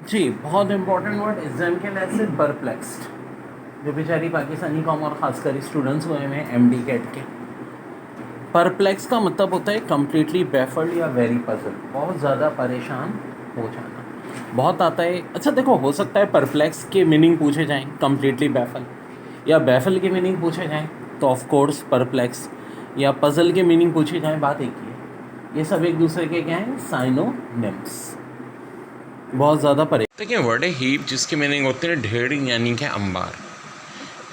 जी, बहुत important word exam के लिए से परप्लेक्स्ड, जो बेचारी पाकिस्तानी कौम और ख़ासकर स्टूडेंट्स हुए हैं एमडी कैट के। परप्लेक्स का मतलब होता है कम्प्लीटली बैफल्ड या वेरी पजल, बहुत ज़्यादा परेशान हो जाना। बहुत आता है। अच्छा देखो, हो सकता है परप्लेक्स के मीनिंग पूछे जाएं, कम्प्लीटली बैफल, या बैफल के मीनिंग पूछे जाएं तो ऑफ कोर्स परप्लेक्स, या पजल के मीनिंग पूछे जाएं, बात एक ही है। ये सब एक दूसरे के क्या हैं, साइनोनिम्स। बहुत ज़्यादा परे। देखिए वर्ड है हीप, जिसकी मीनिंग होती है ढेर यानी कि अंबार।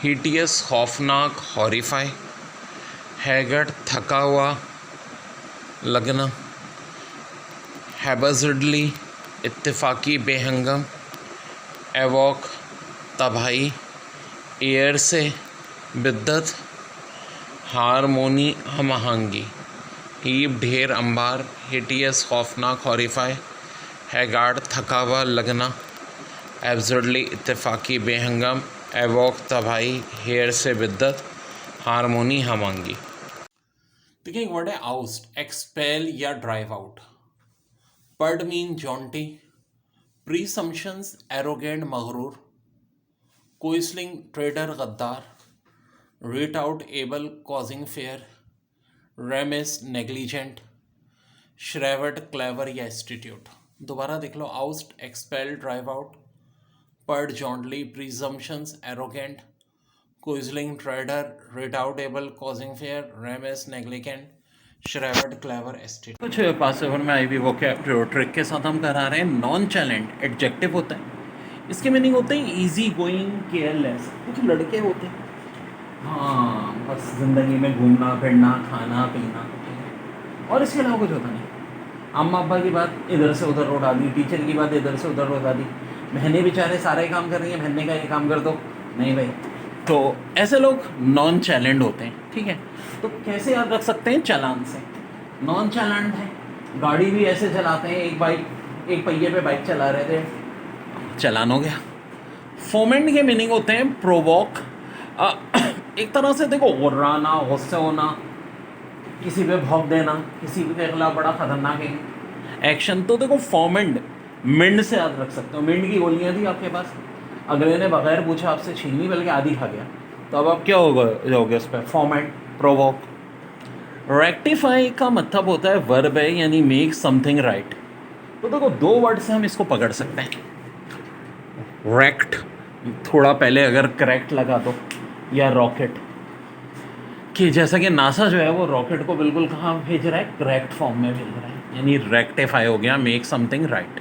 हीटियस खौफनाक, हॉरिफाई। हैगर्ड थका हुआ, लगना। हैबजर्डली इत्तेफाकी, बेहंगम। एवॉक तबाही, एयर से, बिद्दत। हारमोनी हम आहंगी। हीप ढेर अंबार। हिटियस खौफनाक, हॉरिफाई। हैगार्ड थका हुआ, लगना। एब्सर्डली इत्तेफाकी, बेहंगम। एवॉक तबाही, हेयर से बिद्दत। हारमोनी हमांगी। देखिए, एक वर्ड है आउस्ट, एक्सपेल या drive out. Pert mean jaunty. Presumptuous arrogant, मगरूर। कोइसलिंग ट्रेडर, गद्दार। Redoubtable, causing fear. Remiss negligent. Shrewd clever या एस्टिट्यूट। दोबारा देख लो, oust, expel, drive out. Pert jauntily, presumptuous arrogant. Quisling traitor, redoubtable, causing fear. Remiss negligent. Shrewd clever, astute. कुछ pass over में आई भी वो क्या ट्रिक के साथ हम करा रहे हैं। नॉन चैलेंट एडजेक्टिव होता है, इसके मीनिंग होते हैं इजी गोइंग, केयरलेस। कुछ लड़के होते हैं, हाँ बस ज़िंदगी में घूमना फिरना, खाना पीना, और इसके अलावा कुछ होता नहीं। अम्मा अब्बा की बात इधर से उधर उड़ा दी, टीचर की बात इधर से उधर उड़ा दी, बहनें बेचारे सारे काम कर रही हैं, बहने का ये काम कर दो, नहीं भाई। तो ऐसे लोग नॉन चैलेंट होते हैं, ठीक है। तो कैसे याद रख सकते हैं, चालान से। नॉन चालान है, गाड़ी भी ऐसे चलाते हैं, एक पहिए पे बाइक चला रहे थे, चालान हो गया। फोमेंट के मीनिंग होते हैं प्रोवोक, एक तरह से देखो, गुर्राना, गुस्से होना, किसी पे भौंक देना, किसी के खिलाफ बड़ा खतरनाक एक्शन। तो देखो फॉर्मेंड, मिंड से याद रख सकते हो। मिंड की गोलियां थी आपके पास, अगले ने बगैर पूछे आपसे छीनी, बल्कि आधी खा गया, तो अब आप क्या होगा जाओगे उस पर, फॉर्मेंड, प्रोवोक। रेक्टिफाई का मतलब होता है वर्ब है, यानी मेक समथिंग राइट। तो देखो दो वर्ड से हम इसको पकड़ सकते हैं। रेक्ट, थोड़ा पहले अगर करेक्ट लगा दो, या रॉकेट, कि जैसा कि नासा जो है वो रॉकेट को बिल्कुल कहाँ भेज रहा है, करेक्ट फॉर्म में भेज रहा है, यानी रेक्टिफाई हो गया, मेक समथिंग राइट।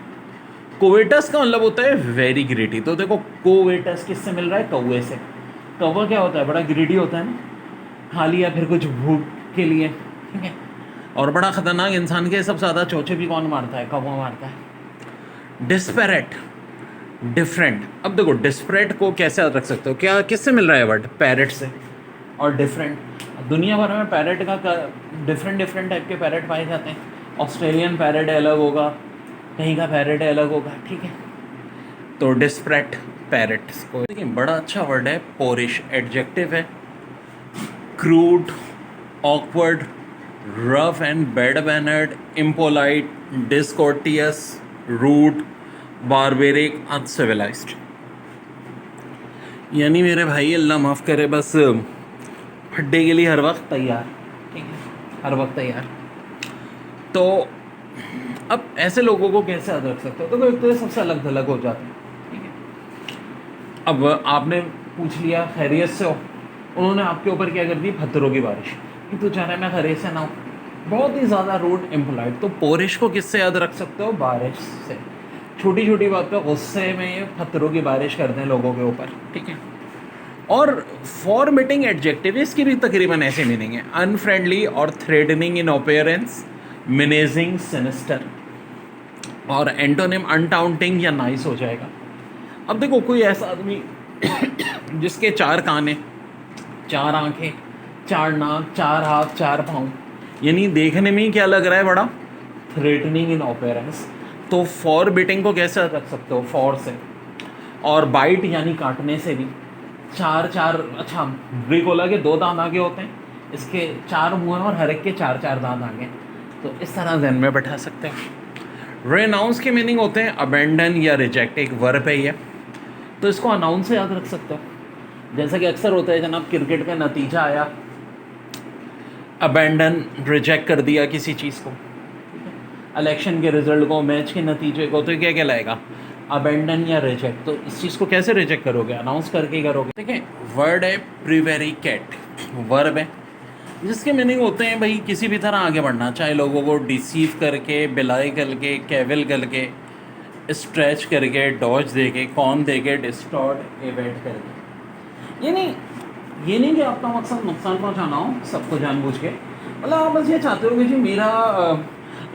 कोवेटस का मतलब होता है वेरी ग्रीडी। तो देखो कोवेटस किससे मिल रहा है, कौवे से। कौवा क्या होता है, बड़ा ग्रीडी होता है ना, खा लिया फिर कुछ भूख के लिए, ठीक है। और बड़ा खतरनाक इंसान के सबसे ज़्यादा चोचे भी कौन मारता है, कौवा मारता है। Disparate, different. अब देखो डिस्परेट को कैसे याद रख सकते हो, क्या किससे मिल रहा है वर्ड, पैरेट से। और डिफरेंट, दुनिया भर में पैरेट का डिफरेंट डिफरेंट टाइप के पैरेट पाए जाते हैं। ऑस्ट्रेलियन पैरेट अलग होगा, कहीं का पैरेट अलग होगा, ठीक है। तो डिस्परेट पैरेट्स को देखिए, बड़ा अच्छा वर्ड है, पोरिश, एडजेक्टिव है। Crude, awkward, rough and bad mannered, impolite, discourteous, rude, barbaric, uncivilised. यानी मेरे भाई, अल्लाह माफ़ करे, बस फड्डे के लिए हर वक्त तैयार, ठीक है, हर वक्त तैयार। तो अब ऐसे लोगों को कैसे याद रख सकते हो, तो एक तो ये सबसे अलग थलग हो जाते हैं, ठीक है। अब आपने पूछ लिया खैरियत से हो, उन्होंने आपके ऊपर क्या कर दी, पत्थरों की बारिश, कि तू चाह रहा है मैं खैरियत से ना हूँ, बहुत ही ज़्यादा रूड, इम्पोलाइट। तो पोरिश को किससे याद रख सकते हो, बारिश से। छोटी छोटी बात पे गुस्से में पत्थरों की बारिश करते हैं लोगों के ऊपर, ठीक है। और फॉर्मेटिंग एडजेक्टिव, इसकी भी तकरीबन ऐसे मीनिंग है, अनफ्रेंडली और थ्रेटनिंग इन अपेयरेंस, मिनेजिंग, सिनिस्टर। और एंटोनिम अनटाउंटिंग या नाइस हो जाएगा। अब देखो कोई ऐसा आदमी जिसके चार कान हैं, चार आंखें, चार नाक, चार हाथ, चार पाँव, यानी देखने में ही क्या लग रहा है, बड़ा थ्रेटनिंग इन अपेयरेंस। तो फॉर बिटिंग को कैसे रख सकते हो, फॉर से। और बाइट यानी काटने से भी। चार चार, अच्छा ब्रिकोला के दो दांत आगे होते हैं, इसके चार मुँह हैं और हर एक के चार चार दांत आगे हैं, तो इस तरह जहन में बैठा सकते हैं। रेनाउंस के मीनिंग होते हैं अबेंडन या रिजेक्ट, एक वर्ब है ये, तो इसको अनाउंस से याद रख सकते हो। जैसा कि अक्सर होता है जनाब, क्रिकेट का नतीजा आया, अबेंडन रिजेक्ट कर दिया किसी चीज़ को, इलेक्शन के रिजल्ट को, मैच के नतीजे को, तो क्या कहलाएगा, अबेंडन या रिजेक्ट। तो इस चीज़ को कैसे रिजेक्ट करोगे, अनाउंस करके ही करोगे। ठीक है, वर्ड है प्रिवेरिकेट, वर्ब है जिसके मीनिंग होते हैं भाई किसी भी तरह आगे बढ़ना, चाहे लोगों को डिसीव करके, बिलाई करके, कैवल करके, स्ट्रेच करके, डॉज दे के, कॉन दे के, डिस्टॉर्ट, एवेट करके। ये नहीं कि आपका मकसद नुकसान पहुंचाना हो सबको जानबूझ के, मतलब आप बस ये चाहते हो कि जी मेरा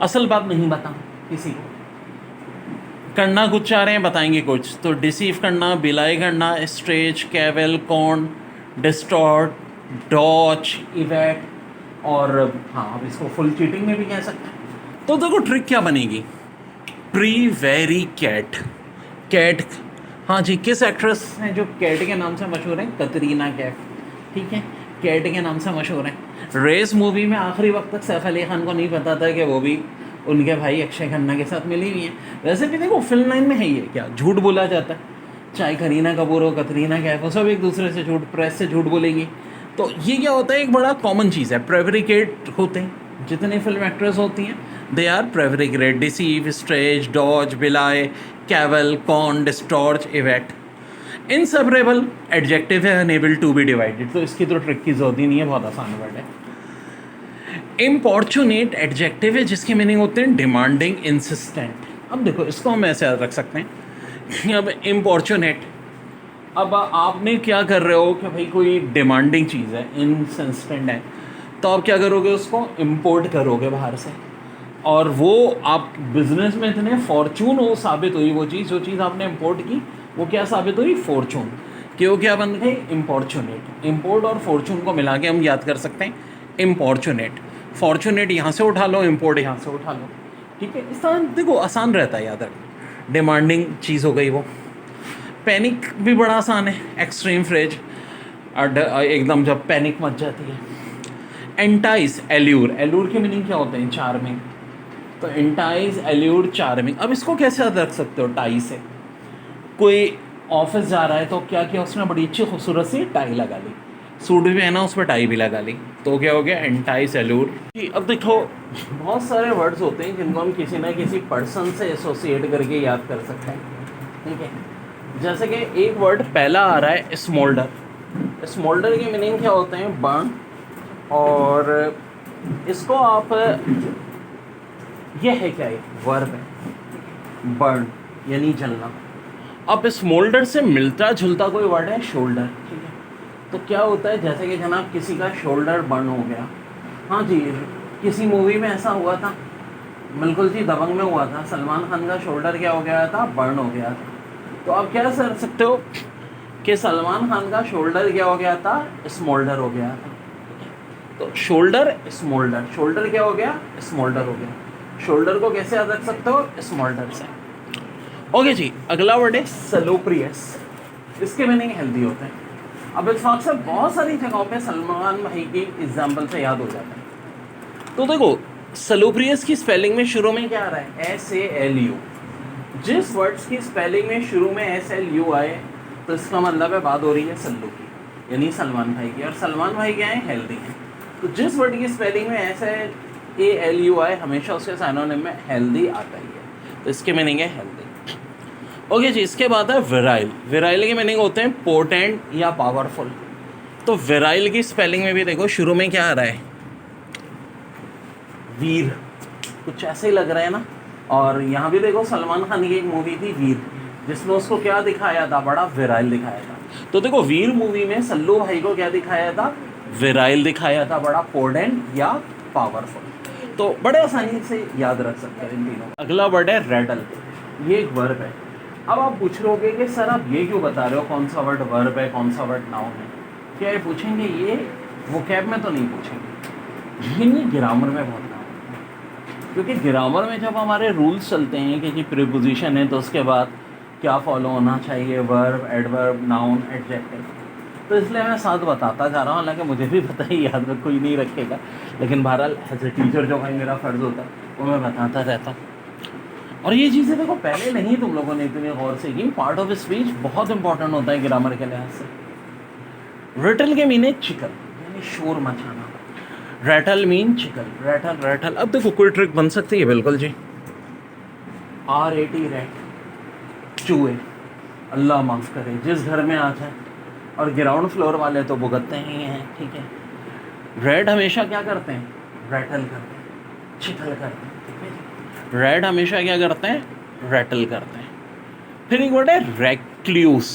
असल बात नहीं बताऊं किसी को, करना कुछ चाह रहे हैं बताएंगे कुछ, तो डिसीव करना, बिलाई करना, stretch, cavil, con, distort, dodge, evade, और हाँ अब इसको फुल चीटिंग में भी कह सकते हैं। तो देखो ट्रिक क्या बनेगी, प्रीवेरिकेट, कैट, हाँ जी, किस एक्ट्रेस हैं जो कैट के नाम से मशहूर है, कतरीना कैफ, ठीक है, कैट के नाम से मशहूर हैं। रेस मूवी में आखिरी वक्त तक सैफ अली खान को नहीं पता था कि वो भी उनके भाई अक्षय खन्ना के साथ मिली हुई हैं। वैसे भी देखो फिल्म लाइन में है ये क्या, झूठ बोला जाता है, चाहे करीना कपूर हो, कतरीना कैफ हो, सब एक दूसरे से झूठ, प्रेस से झूठ बोलेंगी। तो ये क्या होता है, एक बड़ा कॉमन चीज़ है, प्रेवरिकेट होते हैं जितने फिल्म एक्ट्रेस होती हैं, they are prevaricate, deceive, stretch, dodge, belie, cavil, con, distort, evade. Inseparable adjective है, अनेबल टू बी डिवाइडेड, तो इसकी तो ट्रिक की जरूरत ही नहीं है, बहुत आसान वर्ड है। इम्पॉर्चुनेट एडजेक्टिव है जिसके मीनिंग होते हैं डिमांडिंग, इंसिस्टेंट। अब देखो इसको हम ऐसे याद रख सकते हैं, अब इम्पॉर्चुनेट, अब आपने क्या कर रहे हो कि भाई कोई डिमांडिंग चीज़ है, इंसिस्टेंट है, तो आप क्या करोगे, उसको इम्पोर्ट करोगे बाहर से, और वो आप बिजनेस में इतने फॉर्चून हो साबित हुई वो चीज़, जो चीज़ आपने इम्पोर्ट की वो क्या साबित हुई, फॉर्चून, कि वो क्या बन गई, इम्पॉर्चुनेट। इम्पोर्ट और फॉर्चून को मिला के हम याद कर सकते हैं इम्पॉर्चुनेट। फॉर्चुनेट यहाँ से उठा लो, इम्पोर्ट यहाँ से उठा लो, ठीक है, इस तरह देखो आसान रहता है याद रखना। डिमांडिंग चीज़ हो गई वो। पैनिक भी बड़ा आसान है, एक्सट्रीम फ्रेज, एकदम जब पैनिक मच जाती है। एंटाइज, एल्यूर, एल्यूर के मीनिंग क्या होते हैं, चार्मिंग, तो एंटाइज, एल्यूर, चार्मिंग। अब इसको कैसे याद रख सकते हो, टाई से, कोई ऑफिस जा रहा है तो क्या किया उसने, बड़ी अच्छी खूबसूरत सी टाई लगा ली, सूट भी पहना उस पर टाई भी लगा ली, तो क्या हो गया, एंटाइज, एल्यूर। अब देखो बहुत सारे वर्ड्स होते हैं जिनको हम किसी ना किसी पर्सन से एसोसिएट करके याद कर सकते हैं, ठीक है। जैसे कि एक वर्ड पहला आ रहा है स्मोल्डर, स्मोल्डर के मीनिंग क्या होते हैं, बर्न, और इसको आप, यह है क्या, एक वर्ब है, बर्न यानी जलना। अब स्मोल्डर से मिलता जुलता कोई वर्ड है, शोल्डर, ठीक है। तो क्या होता है, जैसे कि जनाब किसी का शोल्डर बर्न हो गया, हाँ जी, किसी मूवी में ऐसा हुआ था, बिल्कुल जी दबंग में हुआ था, सलमान खान का शोल्डर क्या हो गया था, बर्न हो गया था। तो आप क्या कर सकते हो कि सलमान खान का शोल्डर क्या हो गया था, स्मोल्डर हो गया था। तो शोल्डर, स्मोल्डर, शोल्डर क्या हो गया, स्मोल्डर हो गया। शोल्डर को कैसे याद रख सकते हो, स्मोल्डर से। ओके जी, अगला वर्ड है सलोप्रियस, इसके मीनिंग हेल्दी होते हैं। अब इत्तेफाक से बहुत सारी जगहों पे सलमान भाई की एग्जाम्पल से याद हो जाता है। तो देखो सलोप्रियस की स्पेलिंग में शुरू में क्या आ रहा है, SALU। जिस वर्ड्स की स्पेलिंग में शुरू में SLU आए तो इसका मतलब है बात हो रही है सल्लू की, यानी सलमान भाई की, और सलमान भाई क्या है, हेल्दी हैं। तो जिस वर्ड की स्पेलिंग में SALU आए हमेशा उसके साइनोनिम में हेल्दी आता ही है, तो इसके मीनिंग है हेल्दी। ओके जी, इसके बाद है विराइल। विराइल के मीनिंग होते हैं पोटेंट या पावरफुल। तो विराइल की स्पेलिंग में भी देखो शुरू में क्या आ रहा है, वीर, कुछ ऐसे ही लग रहा है ना। और यहाँ भी देखो सलमान खान की एक मूवी थी वीर, जिसमें उसको क्या दिखाया था, बड़ा विराइल दिखाया था। तो देखो वीर मूवी में सल्लू भाई को क्या दिखाया था, विराइल दिखाया था, बड़ा पोटेंट या पावरफुल। तो बड़े आसानी से याद रख सकते हैं इन तीनों। अगला वर्ड है रेडल, ये एक वर्ब है। अब आप पूछ रहे कि सर आप ये क्यों बता रहे हो, कौन सा वर्ड वर्ब है, कौन सा वर्ड नाउन है, क्या ये पूछेंगे, ये वोकैब में तो नहीं पूछेंगे, लेकिन ये ग्रामर में बहुत नाम है। क्योंकि ग्रामर में जब हमारे रूल्स चलते हैं कि जी प्रीपोजिशन है तो उसके बाद क्या फॉलो होना चाहिए, वर्ब, एडवर्ब, नाउन, एडजेक्टिव, तो इसलिए मैं साथ बताता जा रहा हूँ। हालांकि मुझे भी पता है याद रख कोई नहीं रखेगा, लेकिन बहरहाल एज ए टीचर जो भाई मेरा फ़र्ज़ होता है वो मैं बताता रहता हूँ। और ये चीज़ें देखो पहले नहीं तुम लोगों ने इतनी गौर से की। पार्ट ऑफ स्पीच बहुत इंपॉर्टेंट होता है ग्रामर के लिहाज से। रिटल के मीन है चिकल, यानी शोर मचाना। रैटल मीन चिकल, रैटल रैटल। अब देखो कोई ट्रिक बन सकती है, बिल्कुल जी। RAT रैट, चूहे। अल्लाह माफ़ करे जिस घर में आ जाए, और ग्राउंड फ्लोर वाले तो भुगतते ही हैं, ठीक है। रेड हमेशा क्या करते हैं? रैटल करते हैं, चिकल करते हैं, ठीक है। रेड हमेशा क्या करते हैं? रैटल करते हैं। फिर एक वर्ड है रेक्ल्यूस,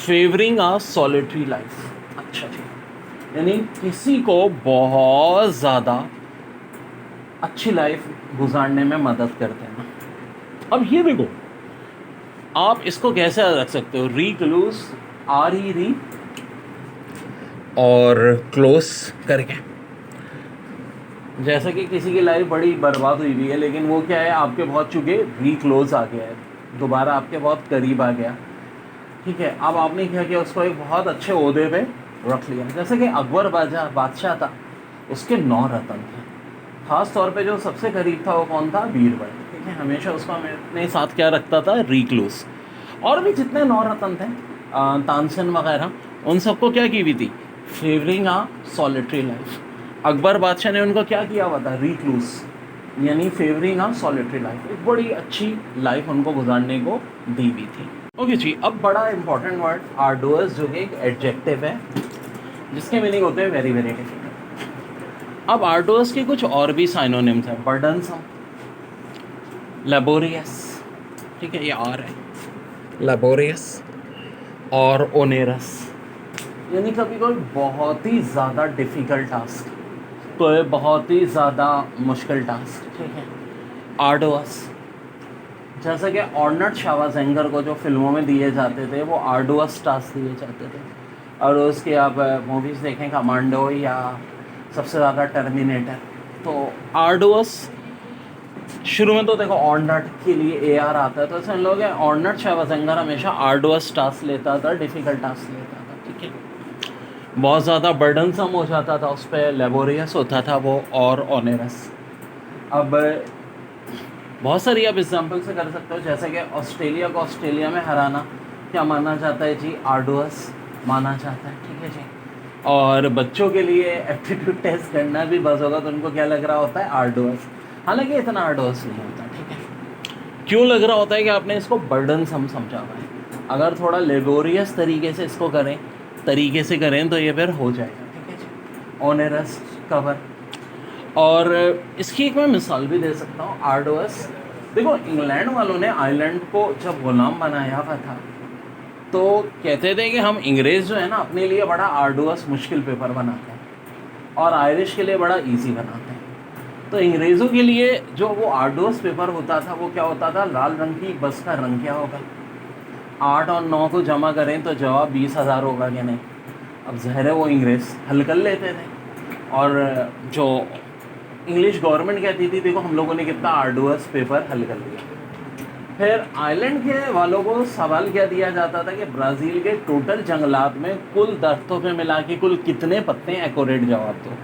फेवरिंग अ सॉलिटरी लाइफ। अच्छा जी, यानी किसी को बहुत ज़्यादा अच्छी लाइफ गुजारने में मदद करते हैं ना। अब ये देखो, आप इसको कैसे रख सकते हो? रिक्लूस, RE और क्लोज करके। जैसा कि किसी की लाइफ बड़ी बर्बाद हुई हुई है, लेकिन वो क्या है, आपके बहुत चुके रिक्लोज आ गया है, दोबारा आपके बहुत करीब आ गया, ठीक है। अब आपने क्या किया, उसको एक बहुत अच्छे ओहदे पे रख लिया। जैसे कि अकबर बादशाह था, उसके 9 रतन थे। ख़ास तौर पे जो सबसे करीब था वो कौन था? बीरबल, ठीक है। हमेशा उसको अपने साथ क्या रखता था? रिक्लूस। और भी जितने 9 रतन थे, तानसेन वगैरह, उन सबको क्या की हुई थी? फेवरिंग आ सॉलिटरी लाइफ। अकबर बादशाह ने उनको क्या किया हुआ था? रिक्लूस, यानी फेवरिंग आ सॉलिटरी लाइफ। एक बड़ी अच्छी लाइफ उनको गुजारने को दी हुई थी। ओके जी, अब बड़ा इंपॉर्टेंट वर्ड आर्डुअस, जो कि एक एडजेक्टिव है जिसके मीनिंग होते हैं वेरी वेरी डिफिकल्ट। अब आर्डुअस के कुछ और भी साइनोनिम्स हैं। बर्डनसम, लेबोरियस, ठीक है, ये आर है, लेबोरियस और ओनेरस, यानी कभी कोई बहुत ही ज़्यादा डिफ़िकल्ट टास्क, कोई बहुत ही ज़्यादा मुश्किल टास्क, ठीक है। आर्डुअस, जैसा कि ऑर्नट शावाजेंगर को जो फिल्मों में दिए जाते थे, वो आर्डुअस टास्क दिए जाते थे। और उसके आप मूवीज़ देखें, कमांडो या सबसे ज़्यादा टर्मिनेटर, तो आर्डुअस शुरू में तो देखो ऑर्नट के लिए AR आता है, तो ऐसे लोग हैं, ऑर्नट शावाजेंगर हमेशा आर्डुअस टास्क लेता था, डिफ़िकल्ट टास्क लेता था, ठीक है। बहुत ज़्यादा बर्डनसम हो जाता था उस पर, लेबोरियस होता था वो, और ऑनेरस। अब बहुत सारी आप एग्जाम्पल से कर सकते हो, जैसे कि ऑस्ट्रेलिया को ऑस्ट्रेलिया में हराना क्या माना जाता है जी? आर्डुअस माना जाता है, ठीक है जी। और बच्चों के लिए एप्टीट्यूड टेस्ट करना भी बस होगा तो उनको क्या लग रहा होता है? आर्डुअस। हालांकि इतना आर्डुअस नहीं होता, ठीक है। क्यों लग रहा होता है? कि आपने इसको बर्डनसम समझा हुआ है। अगर थोड़ा लेबोरियस तरीके से इसको करें तो ये फिर हो जाएगा, ठीक है जी। Onerous, cover. और इसकी एक मैं मिसाल भी दे सकता हूँ। आर्डुअस, देखो इंग्लैंड वालों ने आयरलैंड को जब गुलाम बनाया हुआ था, तो कहते थे कि हम अंग्रेज़ जो है ना, अपने लिए बड़ा आर्डुअस मुश्किल पेपर बनाते हैं और आयरिश के लिए बड़ा इजी बनाते हैं। तो अंग्रेज़ों के लिए जो वो आर्डुअस पेपर होता था, वो क्या होता था? लाल रंग की बस का रंग क्या होगा? 8 और 9 को जमा करें तो जवाब 20,000 होगा कि नहीं? अब ज़ाहिर है वो अंग्रेज़ हल कर लेते थे। और जो इंग्लिश गवर्नमेंट कहती थी, देखो हम लोगों ने कितना आर्डुअस पेपर हल कर लिया। फिर आइलैंड के वालों को सवाल क्या दिया जाता था कि ब्राज़ील के टोटल जंगलात में कुल दरख्तों पे मिला के कुल कितने पत्ते हैं? एक्यूरेट जवाब दो।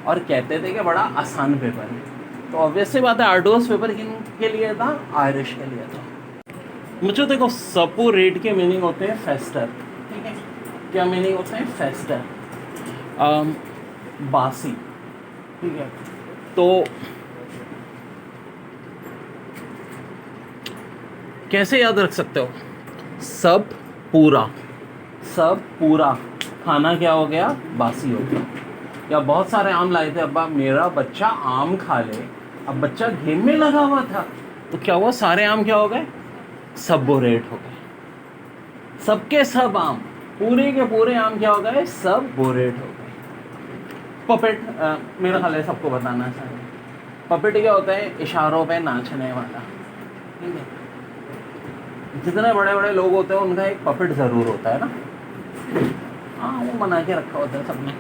और कहते थे कि बड़ा आसान पेपर है। तो ऑब्वियस सी बात है, आर्डुअस पेपर किन के लिए था? आयरिश के लिए था। मुझे देखो, सपोरेट के मीनिंग होते हैं फेस्टर, ठीक है। क्या मीनिंग होते हैं? फेस्टर, बासी, ठीक है। तो कैसे याद रख सकते हो? सब पूरा, सब पूरा खाना क्या हो गया? बासी हो गया। या बहुत सारे आम लाए थे अब्बा, मेरा बच्चा आम खा ले। अब बच्चा गेम में लगा हुआ था, तो क्या हुआ? सारे आम क्या हो गए? सबोरेट हो गए। सबके सब आम, पूरे के पूरे आम क्या हो गए? सब बोरेट हो गए। पपेट, मेरा ख्याल है सबको बताना चाहिए। पपेट क्या होता है? इशारों पे नाचने वाला, ठीक है। जितने बड़े बड़े लोग होते हैं उनका एक पपेट ज़रूर होता है ना। हाँ, वो बना के रखा होता है सबने।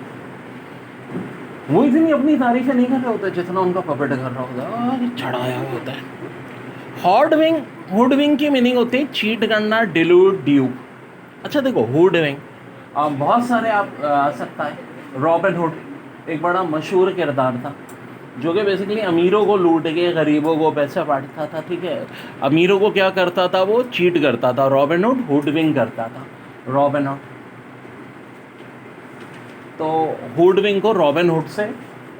वो इतनी अपनी तारीफें नहीं कर रहे होते जितना उनका पपेट कर रहा होता है, चढ़ाया हुआ होता है। हॉर्डविंग, हुडविंग की मीनिंग होती है चीट करना, डिलूट, ड्यूप। अच्छा देखो, हुडविंग बहुत सारे आप आ सकता है। रॉबिन हुड एक बड़ा मशहूर किरदार था, जो कि बेसिकली अमीरों को लूट के गरीबों को पैसा बांटता था, ठीक है। अमीरों को क्या करता था, वो चीट करता था, रॉबिन हुड हुडविंग करता था, रॉबिन हुड। तो हुडविंग को रॉबिन हुड से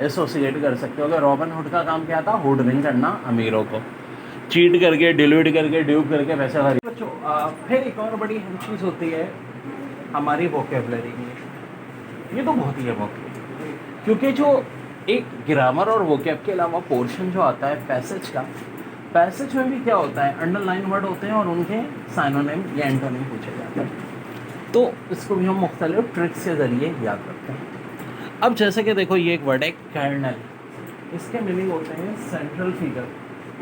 एसोसिएट कर सकते हो कि रॉबिन हुड का काम क्या था, हुडविंग करना अमीरों को, चीट करके, डिल्यूट करके, ड्यूप करके पैसा खरीद। बच्चों फिर एक और बड़ी अहम चीज़ होती है हमारी वोकेबलरी की। ये तो बहुत ही अहम होती है, क्योंकि जो एक ग्रामर और वोकेब के अलावा पोर्शन जो आता है पैसेज का, पैसेज में भी क्या होता है, अंडरलाइन वर्ड होते हैं और उनके साइनोनिम या एंटोनिम पूछे जाते हैं। तो इसको भी हम मुख्तलिफ ट्रिक्स के ज़रिए याद रखते हैं। अब जैसे कि देखो, ये एक वर्ड है कर्नल, इसके मीनिंग होते हैं सेंट्रल फिगर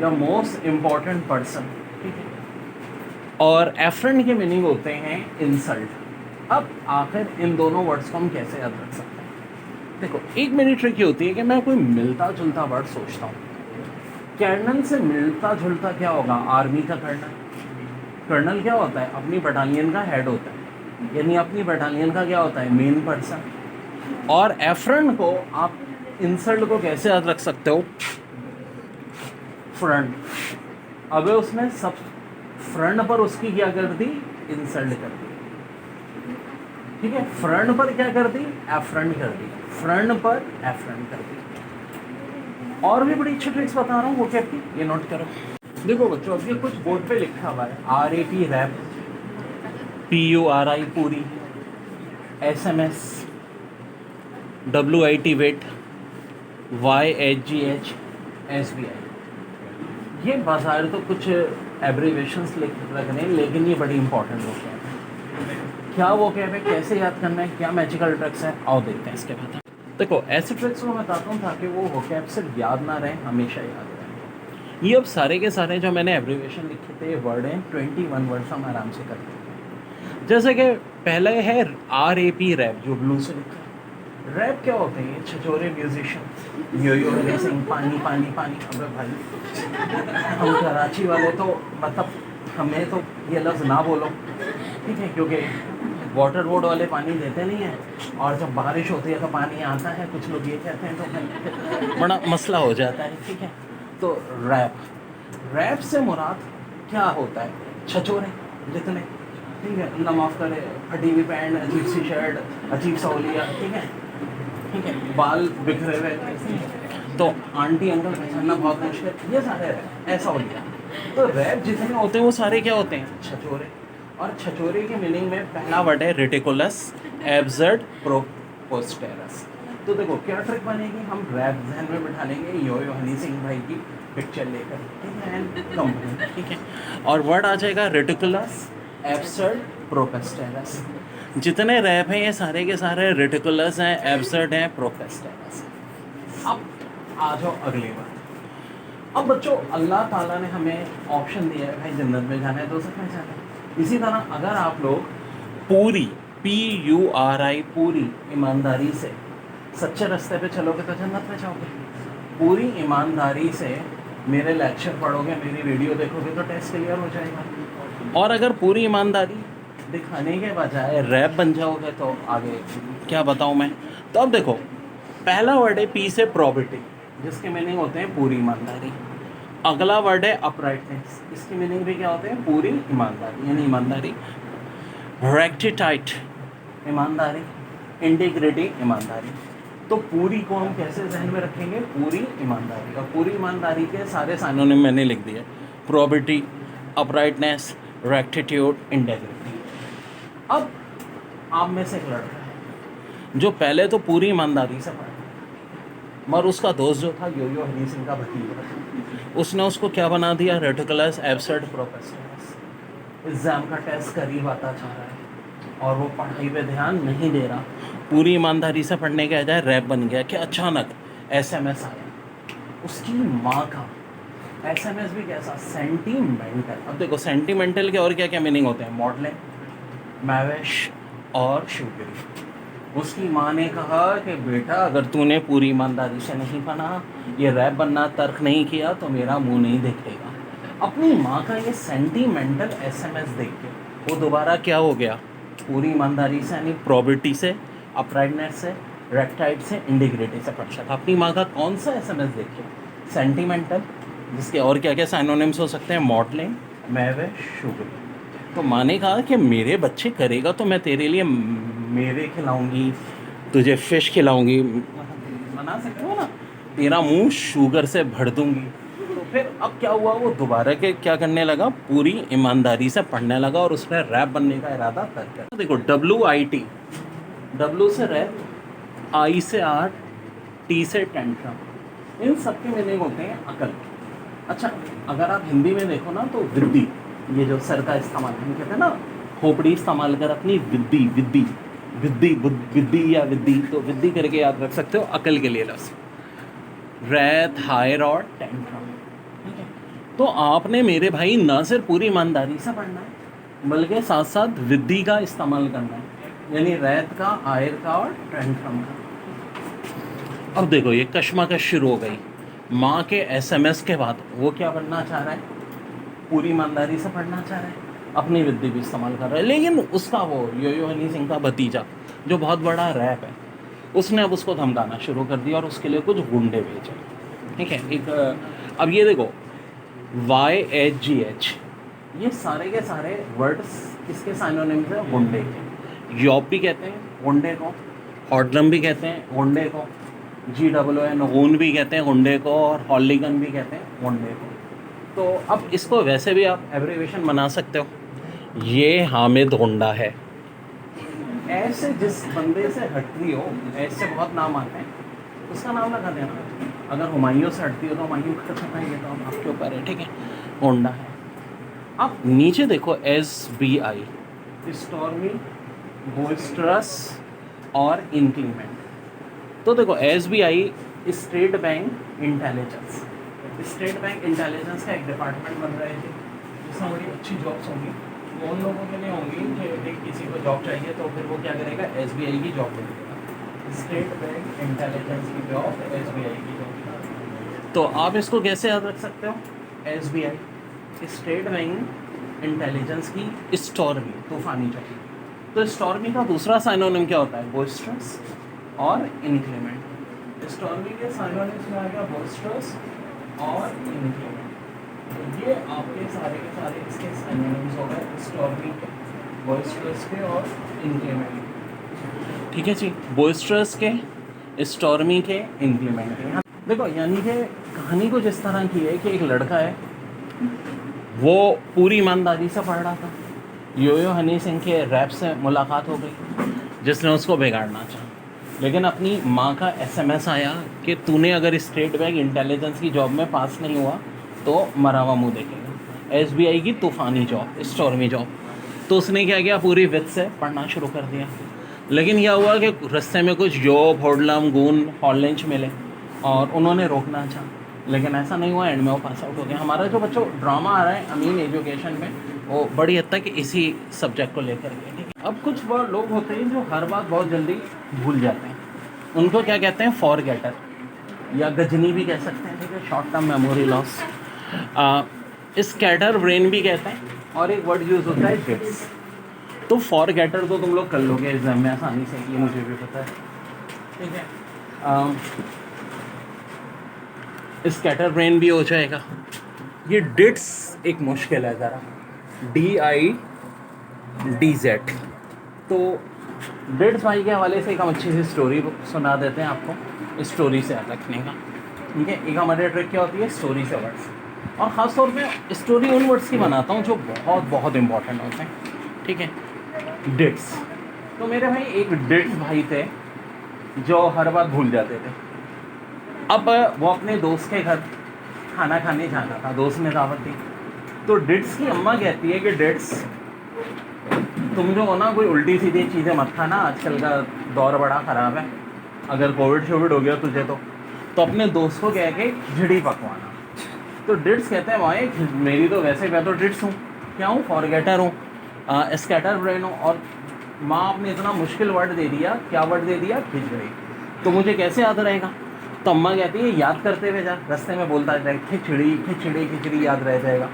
या मोस्ट इम्पॉर्टेंट पर्सन, ठीक है। और एफ्रेंड के मीनिंग होते हैं इंसल्ट। अब आखिर इन दोनों वर्ड्स को हम कैसे याद रख सकते हैं? देखो, एक मेरी ट्रिक ये होती है कि मैं कोई मिलता जुलता वर्ड सोचता हूँ। कर्नल से मिलता जुलता क्या होगा, आर्मी का कर्नल। कर्नल क्या होता है, अपनी बटालियन का हेड होता है, यानी अपनी बटालियन का क्या होता है, मेन पर्सन। और एफ्रेंड को आप इंसल्ट को कैसे याद रख सकते हो, फ्रंट। अब उसने सब फ्रंट पर उसकी क्या कर दी, इंसल्ट कर दी, ठीक है। फ्रंट पर क्या कर दी, एफ्रेंड कर दी, फ्रंट पर एफ्रेंड कर दी। और भी बड़ी अच्छी ट्रिक्स बता रहा हूँ वो क्या की, ये नोट करो। देखो बच्चों, अब ये कुछ बोर्ड पे लिखा हुआ है, RAP rap, PURI Puri, SMS WIT वेट, YHGH SBI। ये बाजार तो कुछ एब्रीवेशंस लिख रख रहे हैं, लेकिन ये बड़ी इंपॉर्टेंट हो गया है। क्या वो क्या है, कैसे याद करना है, क्या मैजिकल ट्रिक्स है, आओ देखते हैं इसके बाद। देखो, ऐसे ट्रिक्स को मैं बताता हूँ ताकि वो वोकैब सिर्फ याद ना रहे, हमेशा याद रहे। ये अब सारे के सारे जो मैंने एब्रीवेशन लिखे थे, ये वर्ड हैं, 21 वर्ड्स हम आराम से करते हैं। जैसे कि पहले है RAP रैप, जो ब्लू से लिखा है। रैप क्या होते हैं, ये छछोरे म्यूजिशियन, यो हनी सिंह, पानी पानी पानी। अबे भाई, हम कराची वाले तो मतलब हमें तो ये लफ्ज़ ना बोलो, ठीक है, क्योंकि वाटर बोर्ड वाले पानी देते नहीं हैं, और जब बारिश होती है तो पानी आता है, कुछ लोग ये कहते हैं, तो बड़ा मसला हो जाता है, ठीक है। तो रैप से मुराद क्या होता है, छछोरे जितने, ठीक है, अल्लाह माफ़ करे, फटी हुई पैंट, अजीब सी शर्ट, अजीब सा ओलिया, ठीक है, ठीक है, बाल बिखरे हुए, तो आंटी अंकल पहचानना बहुत मुश्किल, ये सारे रैप, ऐसा हो गया। तो रैप जितने होते हैं वो सारे क्या होते हैं, छछोरे। और छछोरे की मीनिंग में पहला वर्ड है रिटिकुलस, एब्सर्ड, प्रोपोस्टेरस। तो देखो क्या ट्रिक बनेगी, हम रैप जहन में बिठा लेंगे यो हनी सिंह भाई की पिक्चर लेकर, ठीक है, एंड कंपनी, ठीक है, और वर्ड आ जाएगा रिटिकुलस, एब्सर्ड, प्रोपोस्टेरस। जितने रैप हैं ये सारे के सारे रिटिकुलस हैं, एब्सर्ड हैं, प्रोपोस्टेरस। अब आ जाओ अगली बात। अब बच्चों, अल्लाह ताला ने हमें ऑप्शन दिया है, भाई जन्नत में जाना है तो उसमें जाना है। इसी तरह अगर आप लोग पूरी PURI पूरी ईमानदारी से सच्चे रास्ते पे चलोगे तो जन्नत में जाओगे। पूरी ईमानदारी से मेरे लेक्चर पढ़ोगे, मेरी वीडियो देखोगे तो टेस्ट क्लियर हो जाएगा। और अगर पूरी ईमानदारी दिखाने के बजाय रैप बन जाओगे तो आगे क्या बताऊँ मैं। तो अब देखो, पहला वर्ड है P से प्रॉपर्टी, जिसके मीनिंग होते हैं पूरी ईमानदारी। अगला वर्ड है अपराइटनेस, इसकी मीनिंग भी क्या होते हैं, पूरी ईमानदारी, यानी ईमानदारी। रेक्टिटाइट, ईमानदारी। इंटीग्रिटी, ईमानदारी। तो पूरी को हम कैसे जहन में रखेंगे, पूरी ईमानदारी। और पूरी ईमानदारी के सारे साइनोनिम मैंने लिख दिए, प्रॉपर्टी, अपराइटनेस, रेक्टिट्यूड, इंटीग्रिटी। अब आप में से एक लड़का है जो पहले तो पूरी ईमानदारी से पढ़ा, मगर उसका दोस्त जो था यो हनी सिंह का भतीजा, उसने उसको क्या बना दिया, रेटिकुलस, एब्सर्ड, प्रोपोस्टेरस। एग्ज़ाम का टेस्ट करीब आता जा रहा है और वो पढ़ाई पे ध्यान नहीं दे रहा, पूरी ईमानदारी से पढ़ने के बजाय रैप बन गया कि अचानक SMS आया उसकी माँ का। SMS भी कैसा, सेंटीमेंटल। अब देखो, सेंटीमेंटल के और क्या क्या मीनिंग होते हैं, मॉडलिंग, मैविश और शुगरी। उसकी माँ ने कहा कि बेटा, अगर तूने पूरी ईमानदारी से नहीं पढ़ा, ये रैप बनना तर्क नहीं किया तो मेरा मुंह नहीं देखेगा। अपनी माँ का ये सेंटीमेंटल SMS देख के वो दोबारा क्या हो गया, पूरी ईमानदारी से, यानी प्रॉपर्टी से, अपराइटनेस से, रेक्टाइड से इंडिग्रेटी से पढ़ता था। अपनी माँ का कौन सा एसएमएस देखिए, सेंटिमेंटल, जिसके और क्या क्या साइनोनिम्स हो सकते हैं, मॉडलिंग, मेवे, शुगर। तो माँ ने कहा कि मेरे बच्चे करेगा तो मैं तेरे लिए मेवे खिलाऊंगी, तुझे फिश खिलाऊंगी, मना सकते हो ना, तेरा मुंह शुगर से भर दूंगी। तो फिर अब क्या हुआ, वो दोबारा के क्या करने लगा, पूरी ईमानदारी से पढ़ने लगा और उसने रैप बनने का इरादा कर दिया। देखो WIT, W से रैप, I से आर्ट, T से टेंट्रम, इन सब के मीनिंग होते हैं अकल। अच्छा, अगर आप हिंदी में देखो ना तो विद्दी, ये जो सर का इस्तेमाल हम कहते हैं ना, खोपड़ी इस्तेमाल कर अपनी विद्दी, विद्दी विद्दी विद्दी या विद्दी, तो विद्दी करके याद रख सकते हो, अकल के लिए लफ्ज़, रैत, हायर और टेंट्रम। ठीक है, तो आपने मेरे भाई ना सिर्फ पूरी ईमानदारी से पढ़ना है बल्कि साथ साथ विद्दी का इस्तेमाल करना है, यानी रैत का, हायर का और टेंट्रम का। अब देखो ये कश्मकश शुरू हो गई। माँ के एसएमएस के बाद वो क्या पढ़ना चाह रहा है, पूरी ईमानदारी से पढ़ना चाह रहा है, अपनी विद्या भी इस्तेमाल कर रहा है, लेकिन उसका वो यो हनी सिंह का भतीजा जो बहुत बड़ा रैप है, उसने अब उसको धमकाना शुरू कर दिया और उसके लिए कुछ गुंडे भेजे। ठीक है, एक अब ये देखो YHGH, ये सारे के सारे वर्ड्स किसके साइनोनिम्स हैं, गुंडे के। यॉप भी कहते हैं गुंडे को, हॉडलम भी कहते हैं गुंडे को, GWN गून भी कहते हैं गुंडे को, और हॉलीगन भी कहते हैं गुंडे को। तो अब इसको वैसे भी आप एब्रीविएशन बना सकते हो, ये हामिद गुंडा है। ऐसे जिस बंदे से हटती हो, ऐसे बहुत नाम आते हैं, उसका नाम लगा देना। अगर हुमायूं से हटती हो तो हुमायूं का करना ही, तो आपके ऊपर है। ठीक है, गुंडा है। अब नीचे देखो SBI, स्टॉर्मी, बोइस्टरस और इंक्रीमेंट। तो देखो SBI, state bank intelligence, state bank intelligence का एक डिपार्टमेंट बन रहा है जी, जिसमें बड़ी अच्छी जॉब्स होंगी, वो उन लोगों के लिए होंगी कि यदि किसी को जॉब चाहिए तो फिर वो क्या करेगा, SBI की जॉब लेगा, स्टेट बैंक इंटेलिजेंस की जॉब, SBI की जॉब। तो आप इसको कैसे याद रख सकते हो, SBI, स्टेट बैंक इंटेलिजेंस की स्टॉर्मी, तूफानी जॉब। तो स्टॉर्मी का दूसरा साइनोनिम क्या होता है, बोइस्टरस और इंक्रीमेंट। स्टॉर्मी के साइनोनिम्स में आ गया बोइस्टरस और इंक्रीमेंट। तो ये आपके सारे के सारे इसके साइनोनिम्स हो गए, स्टॉर्मी के, बोइस्टरस के और इंक्रीमेंट। ठीक है जी, बोइस्टरस के, स्टॉर्मी के, इंक्रीमेंट के। देखो यानी कि कहानी कुछ इस तरह की है कि एक लड़का है, वो पूरी ईमानदारी से पढ़ रहा था, यो हनी सिंह के रैप से मुलाकात हो गई जिसने उसको बिगाड़ना चाहा, लेकिन अपनी माँ का SMS आया कि तूने अगर स्टेट बैंक इंटेलिजेंस की जॉब में पास नहीं हुआ तो मरा हुआ मुँह देखेगा। SBI की तूफ़ानी जॉब, स्टॉर्मी जॉब। तो उसने क्या किया, पूरी विद से पढ़ना शुरू कर दिया। लेकिन क्या हुआ कि रास्ते में कुछ जॉब, होडलम, गून, हॉलेंच मिले और उन्होंने रोकना चाहा, लेकिन ऐसा नहीं हुआ, एंड में वो पास आउट हो गया। हमारा जो बच्चों ड्रामा आ रहा है अमीन एजुकेशन में, वो बड़ी हद तक इसी सब्जेक्ट को लेकर के। ठीक है, अब कुछ लोग होते हैं जो हर बात बहुत जल्दी भूल जाते हैं, उनको क्या कहते हैं, फॉरगेटर या गजनी भी कह सकते हैं। ठीक है, short term memory loss, scatter brain भी कहते हैं, और एक वर्ड यूज़ होता है डिट्स। तो फॉरगेटर तो तुम लोग कर लोगे एग्जाम में आसानी से, ये मुझे भी पता है। ठीक है, स्कैटर ब्रेन भी हो जाएगा। ये डिट्स एक मुश्किल है ज़रा, DIDZ। तो डिट्स भाई के हवाले से एक हम अच्छी सी स्टोरी सुना देते हैं आपको, स्टोरी से याद रखने का। ठीक है, एक हमारे ट्रिक क्या होती है, स्टोरी से वर्ड्स, और ख़ास तौर पे स्टोरी उन वर्ड्स की बनाता हूँ जो बहुत बहुत इंपॉर्टेंट होते हैं। ठीक है, डिट्स। तो मेरे भाई एक डिट्स भाई थे जो हर बात भूल जाते थे। अब वो अपने दोस्त के घर खाना खाने जाना था, दोस्त ने दावत दी, तो डिट्स की अम्मा कहती है कि डिट्स तुम जो हो ना, कोई उल्टी सीधी चीज़ें मत खाना, आजकल का दौर बड़ा ख़राब है, अगर कोविड शोविड हो गया तुझे तो अपने दोस्त को कह के खिचड़ी पकवाना। तो डिट्स कहते हैं भाई मेरी तो वैसे, मैं तो डिट्स हूँ, क्या हूँ, फॉरगेटर हूँ, स्कैटर ब्रेन हूँ, और माँ आपने इतना मुश्किल वर्ड दे दिया, क्या वर्ड दे दिया, खिचड़ी, तो मुझे कैसे याद रहेगा। तो अम्मा कहती है याद करते हुए जा, रास्ते में बोलता जाए खिचड़ी खिचड़ी खिचड़ी, याद रह जाएगा।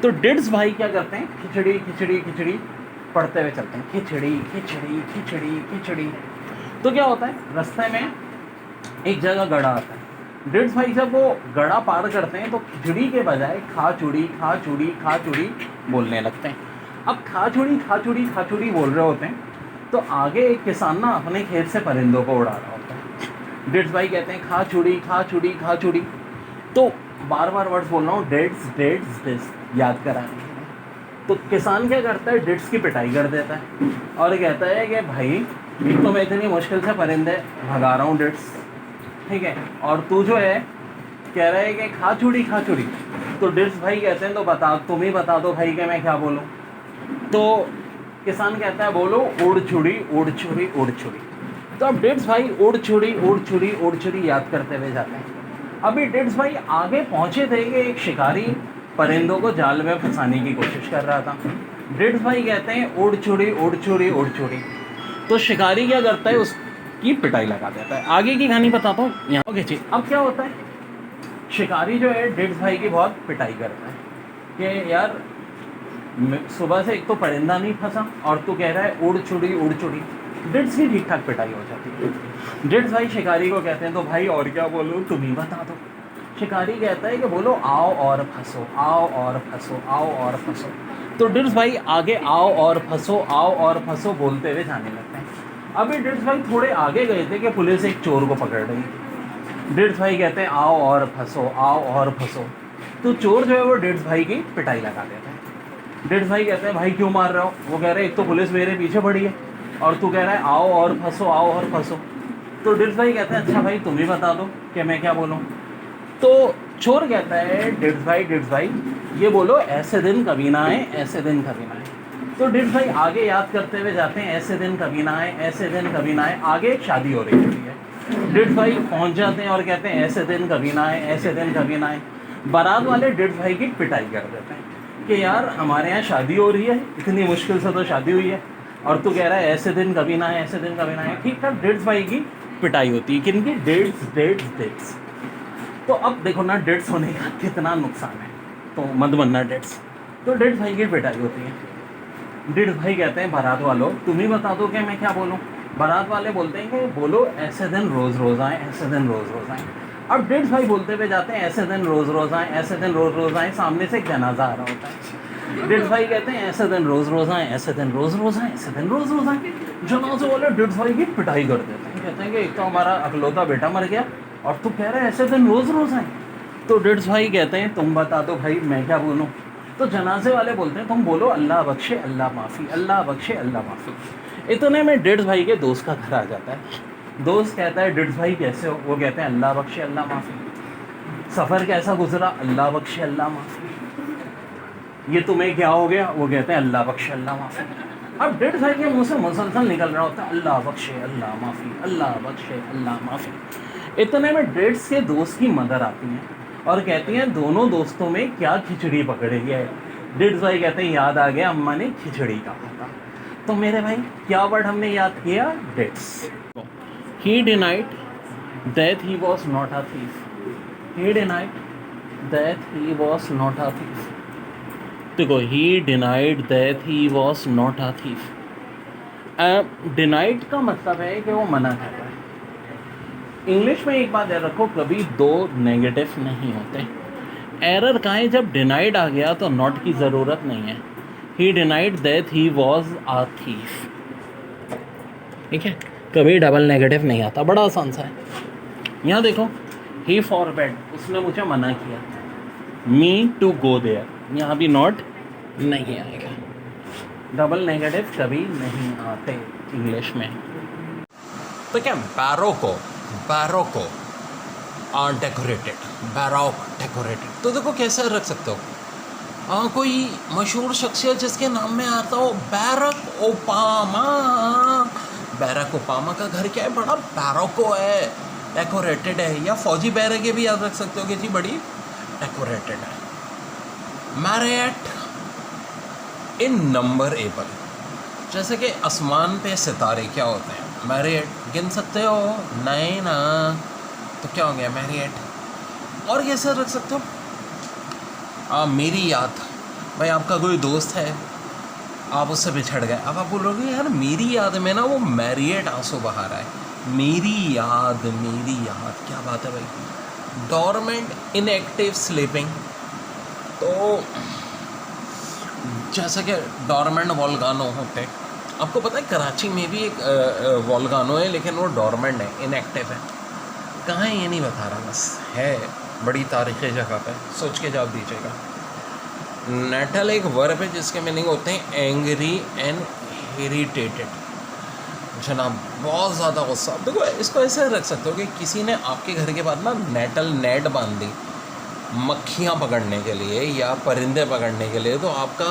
तो डिट्स भाई क्या करते हैं, खिचड़ी खिचड़ी खिचड़ी पढ़ते हुए चलते हैं, खिचड़ी खिचड़ी खिचड़ी खिचड़ी। तो क्या होता है, रास्ते में एक जगह गड़ा आता है। डिट्स भाई जब वो गड़ा पार करते हैं तो खिचड़ी के बजाय खा चूड़ी खा चूड़ी खा चूड़ी बोलने लगते हैं। अब खा चूड़ी खा चूड़ी खा चूड़ी बोल रहे होते हैं तो आगे एक किसान ना अपने खेत से परिंदों को उड़ा रहा होता है। डिट्स भाई कहते हैं खा चूड़ी खा चूड़ी खा चूड़ी, तो बार बार वर्ड्स बोल रहा हूँ, डेट्स डेट्स डेट्स याद कराने के लिए। तो किसान क्या करता है, डिट्स की पिटाई कर देता है और कहता है कि भाई एक तो मैं इतनी मुश्किल से परिंदे भगा रहा हूँ डिट्स, ठीक है, और तू जो है कह रहा है कि खा चूड़ी खा चूड़ी। तो डिट्स भाई कहते हैं तो बता, तुम ही बता दो भाई कि मैं क्या बोलूँ। तो किसान कहता है बोलो उड़ छुड़ी उड़ छुड़ी उड़ छुड़ी। तो अब डिट्स भाई उड़ छुड़ी उड़ छुड़ी उड़ छुड़ी याद करते हुए जाते हैं। अभी डिट्स भाई आगे पहुंचे थे कि एक शिकारी परिंदों को जाल में फंसाने की कोशिश कर रहा था। डिट्स भाई कहते हैं उड़ छुड़ी उड़ छुड़ी उड़ छुड़ी। तो शिकारी क्या करता है, उसकी पिटाई लगा देता है। आगे की कहानी बताता हूँ यहाँ। ओके जी, अब क्या होता है, शिकारी जो है डिट्स भाई की बहुत पिटाई करता है कि यार सुबह से एक तो परिंदा नहीं फंसा और तू कह रहा है उड़ छुड़ी उड़ छुड़ी। डिट्स की ठीक ठाक पिटाई हो जाती है। डिट्स भाई शिकारी को कहते हैं तो भाई और क्या बोलूँ, तुम ही बता दो। शिकारी कहता है कि बोलो आओ और फंसो आओ और फंसो आओ और फंसो। तो डिट्स भाई आगे आओ और फंसो बोलते हुए जाने लगते हैं। अभी डिट्स भाई थोड़े आगे गए थे कि पुलिस एक चोर को पकड़ रही थी। डिट्स भाई कहते हैं आओ और फंसो। तो चोर जो है वो डिट्स भाई की पिटाई लगा देता है। डिट्स भाई कहते हैं भाई क्यों मार रहे हो। वो कह रहे हैं एक तो पुलिस मेरे पीछे पड़ी है और तू कह रहा है आओ और फंसो। तो डिट्स भाई कहते हैं अच्छा भाई तुम ही बता दो कि मैं क्या बोलूँ। तो चोर कहता है डिट्स भाई ये बोलो ऐसे दिन कभी ना आए, ऐसे दिन कभी ना आए। तो डिट्स भाई आगे याद करते हुए जाते हैं, ऐसे दिन कभी ना आए, ऐसे दिन कभी ना आए। आगे एक शादी हो रही होती है। डिट्स भाई पहुंच जाते हैं और कहते हैं ऐसे दिन कभी ना आए, ऐसे दिन कभी ना आए। बारात वाले डिट्स भाई की पिटाई कर देते हैं कि यार हमारे यहाँ शादी हो रही है, इतनी मुश्किल से तो शादी हुई है और तू कह रहा है ऐसे दिन कभी ना आए, ऐसे दिन कभी ना आए। ठीक ठाक डिट्स भाई की पिटाई होती है। किनकी, डेट्स। तो अब देखो ना डेट्स होने का कितना नुकसान है, तो मत बनना डेट्स। तो डेट्स भाई की पिटाई होती है। डेट्स भाई कहते हैं बारात वालों तुम ही बता दो कि मैं क्या बोलूँ। बारात वाले बोलते हैं कि बोलो ऐसे दिन रोज़ आए, ऐसे दिन रोज़ आए। अब डेट्स भाई बोलते हुए जाते हैं ऐसे दिन रोज़ आए, ऐसे दिन रोज़ आए। सामने से एक जनाजा आ रहा होता है। डेट्स भाई कहते हैं ऐसे दिन रोज़ आए, ऐसे दिन रोज़ आए, ऐसे दिन रोज़ आए। जनाजे वाले डेट्स भाई की पिटाई कर देते हैं। कहते हैं कि एक तो हमारा अकलौता बेटा मर गया और तू कह रहा है ऐसे दिन रोज़ आए। तो डिट्स भाई कहते हैं तुम बता दो भाई मैं क्या बोलूँ। तो जनाजे वाले बोलते हैं तुम बोलो अल्लाह बख्शे अल्लाह माफ़ी, अल्लाह बख्शे अल्लाह माफ़ी। इतने में डिट्स भाई के दोस्त का घर आ जाता है। दोस्त कहता है डिट्स भाई कैसे हो। वो कहते हैं अल्लाह बख्शे अल्लाह माफ़ी। सफ़र कैसा गुजरा, अल्लाह बख्शे अल्लाह माफ़ी। ये तुम्हें क्या हो गया। वो कहते हैं अल्लाह बख्शे अल्लाह माफ़ी। अब डिट्स भाई के मुँह से मुसलसल निकल रहा होता है अल्लाह बख्शे अल्लाह माफ़ी, अल्लाह बख्शे अल्लाह माफ़ी। इतने में डेट्स के दोस्त की मदर आती हैं और कहती हैं दोनों दोस्तों में क्या खिचड़ी पकड़ी है। डेट्स भाई कहते हैं याद आ गया, अम्मा ने खिचड़ी कहा था। तो मेरे भाई क्या वर्ड हमने याद किया, डेट्स। He denied that he was not a thief. He denied that he was not a thief. देखो he denied that he was not a thief. Denied का मतलब है कि वो मना कर रहा है। इंग्लिश में एक बात याद रखो, कभी दो नेगेटिव नहीं होते। एरर कहाँ है, जब डिनाइड आ गया तो नॉट की ज़रूरत नहीं है। ही denied that he was a thief, ठीक है, कभी डबल नेगेटिव नहीं आता, बड़ा आसान सा है। यहाँ देखो ही फॉरबेड, उसने मुझे मना किया। मी टू गो देयर, यहाँ भी नॉट नहीं आएगा। डबल नेगेटिव कभी नहीं आते इंग्लिश में। तो क्या बैरोको डेकोरेटेड, बैरोक डेकोरेटेड, तो देखो कैसे रख सकते हो। कोई मशहूर शख्सियत जिसके नाम में आता हो बैरक ओबामा। बैरक ओबामा का घर क्या है, बड़ा बैरोको है, डेकोरेटेड है। या फौजी बैरके भी याद रख सकते हो कि जी बड़ी डेकोरेटेड है। मैरियट इन नंबर एबल, जैसे कि आसमान पे सितारे क्या होते हैं, मैरियट गिन सकते हो, नहीं ना, तो क्या हो गया मैरियट। और कैसे रख सकते हो, मेरी याद, भाई आपका कोई दोस्त है, आप उससे बिछड़ गए, अब आप बोलोगे यार मेरी याद में ना वो मैरियट आंसू बहा रहा है, मेरी याद, क्या बात है भाई। डॉर्मेंट इनएक्टिव स्लीपिंग, तो जैसा कि डॉर्मेंट वोल्गानो होते हैं, आपको पता है कराची में भी एक वोल्गानो है, लेकिन वो डॉर्मेंट है, इनएक्टिव है। कहाँ है ये नहीं बता रहा, बस है बड़ी तारीखी जगह पे, सोच के जवाब दीजिएगा। नेटल एक वर्ब है जिसके मीनिंग होते हैं एंग्री एंड इरिटेटेड, जनाब बहुत ज़्यादा गुस्सा। देखो इसको ऐसे रख सकते हो कि किसी ने आपके घर के बाद ना नेटल नेट बांध दी मक्खियाँ पकड़ने के लिए या परिंदे पकड़ने के लिए, तो आपका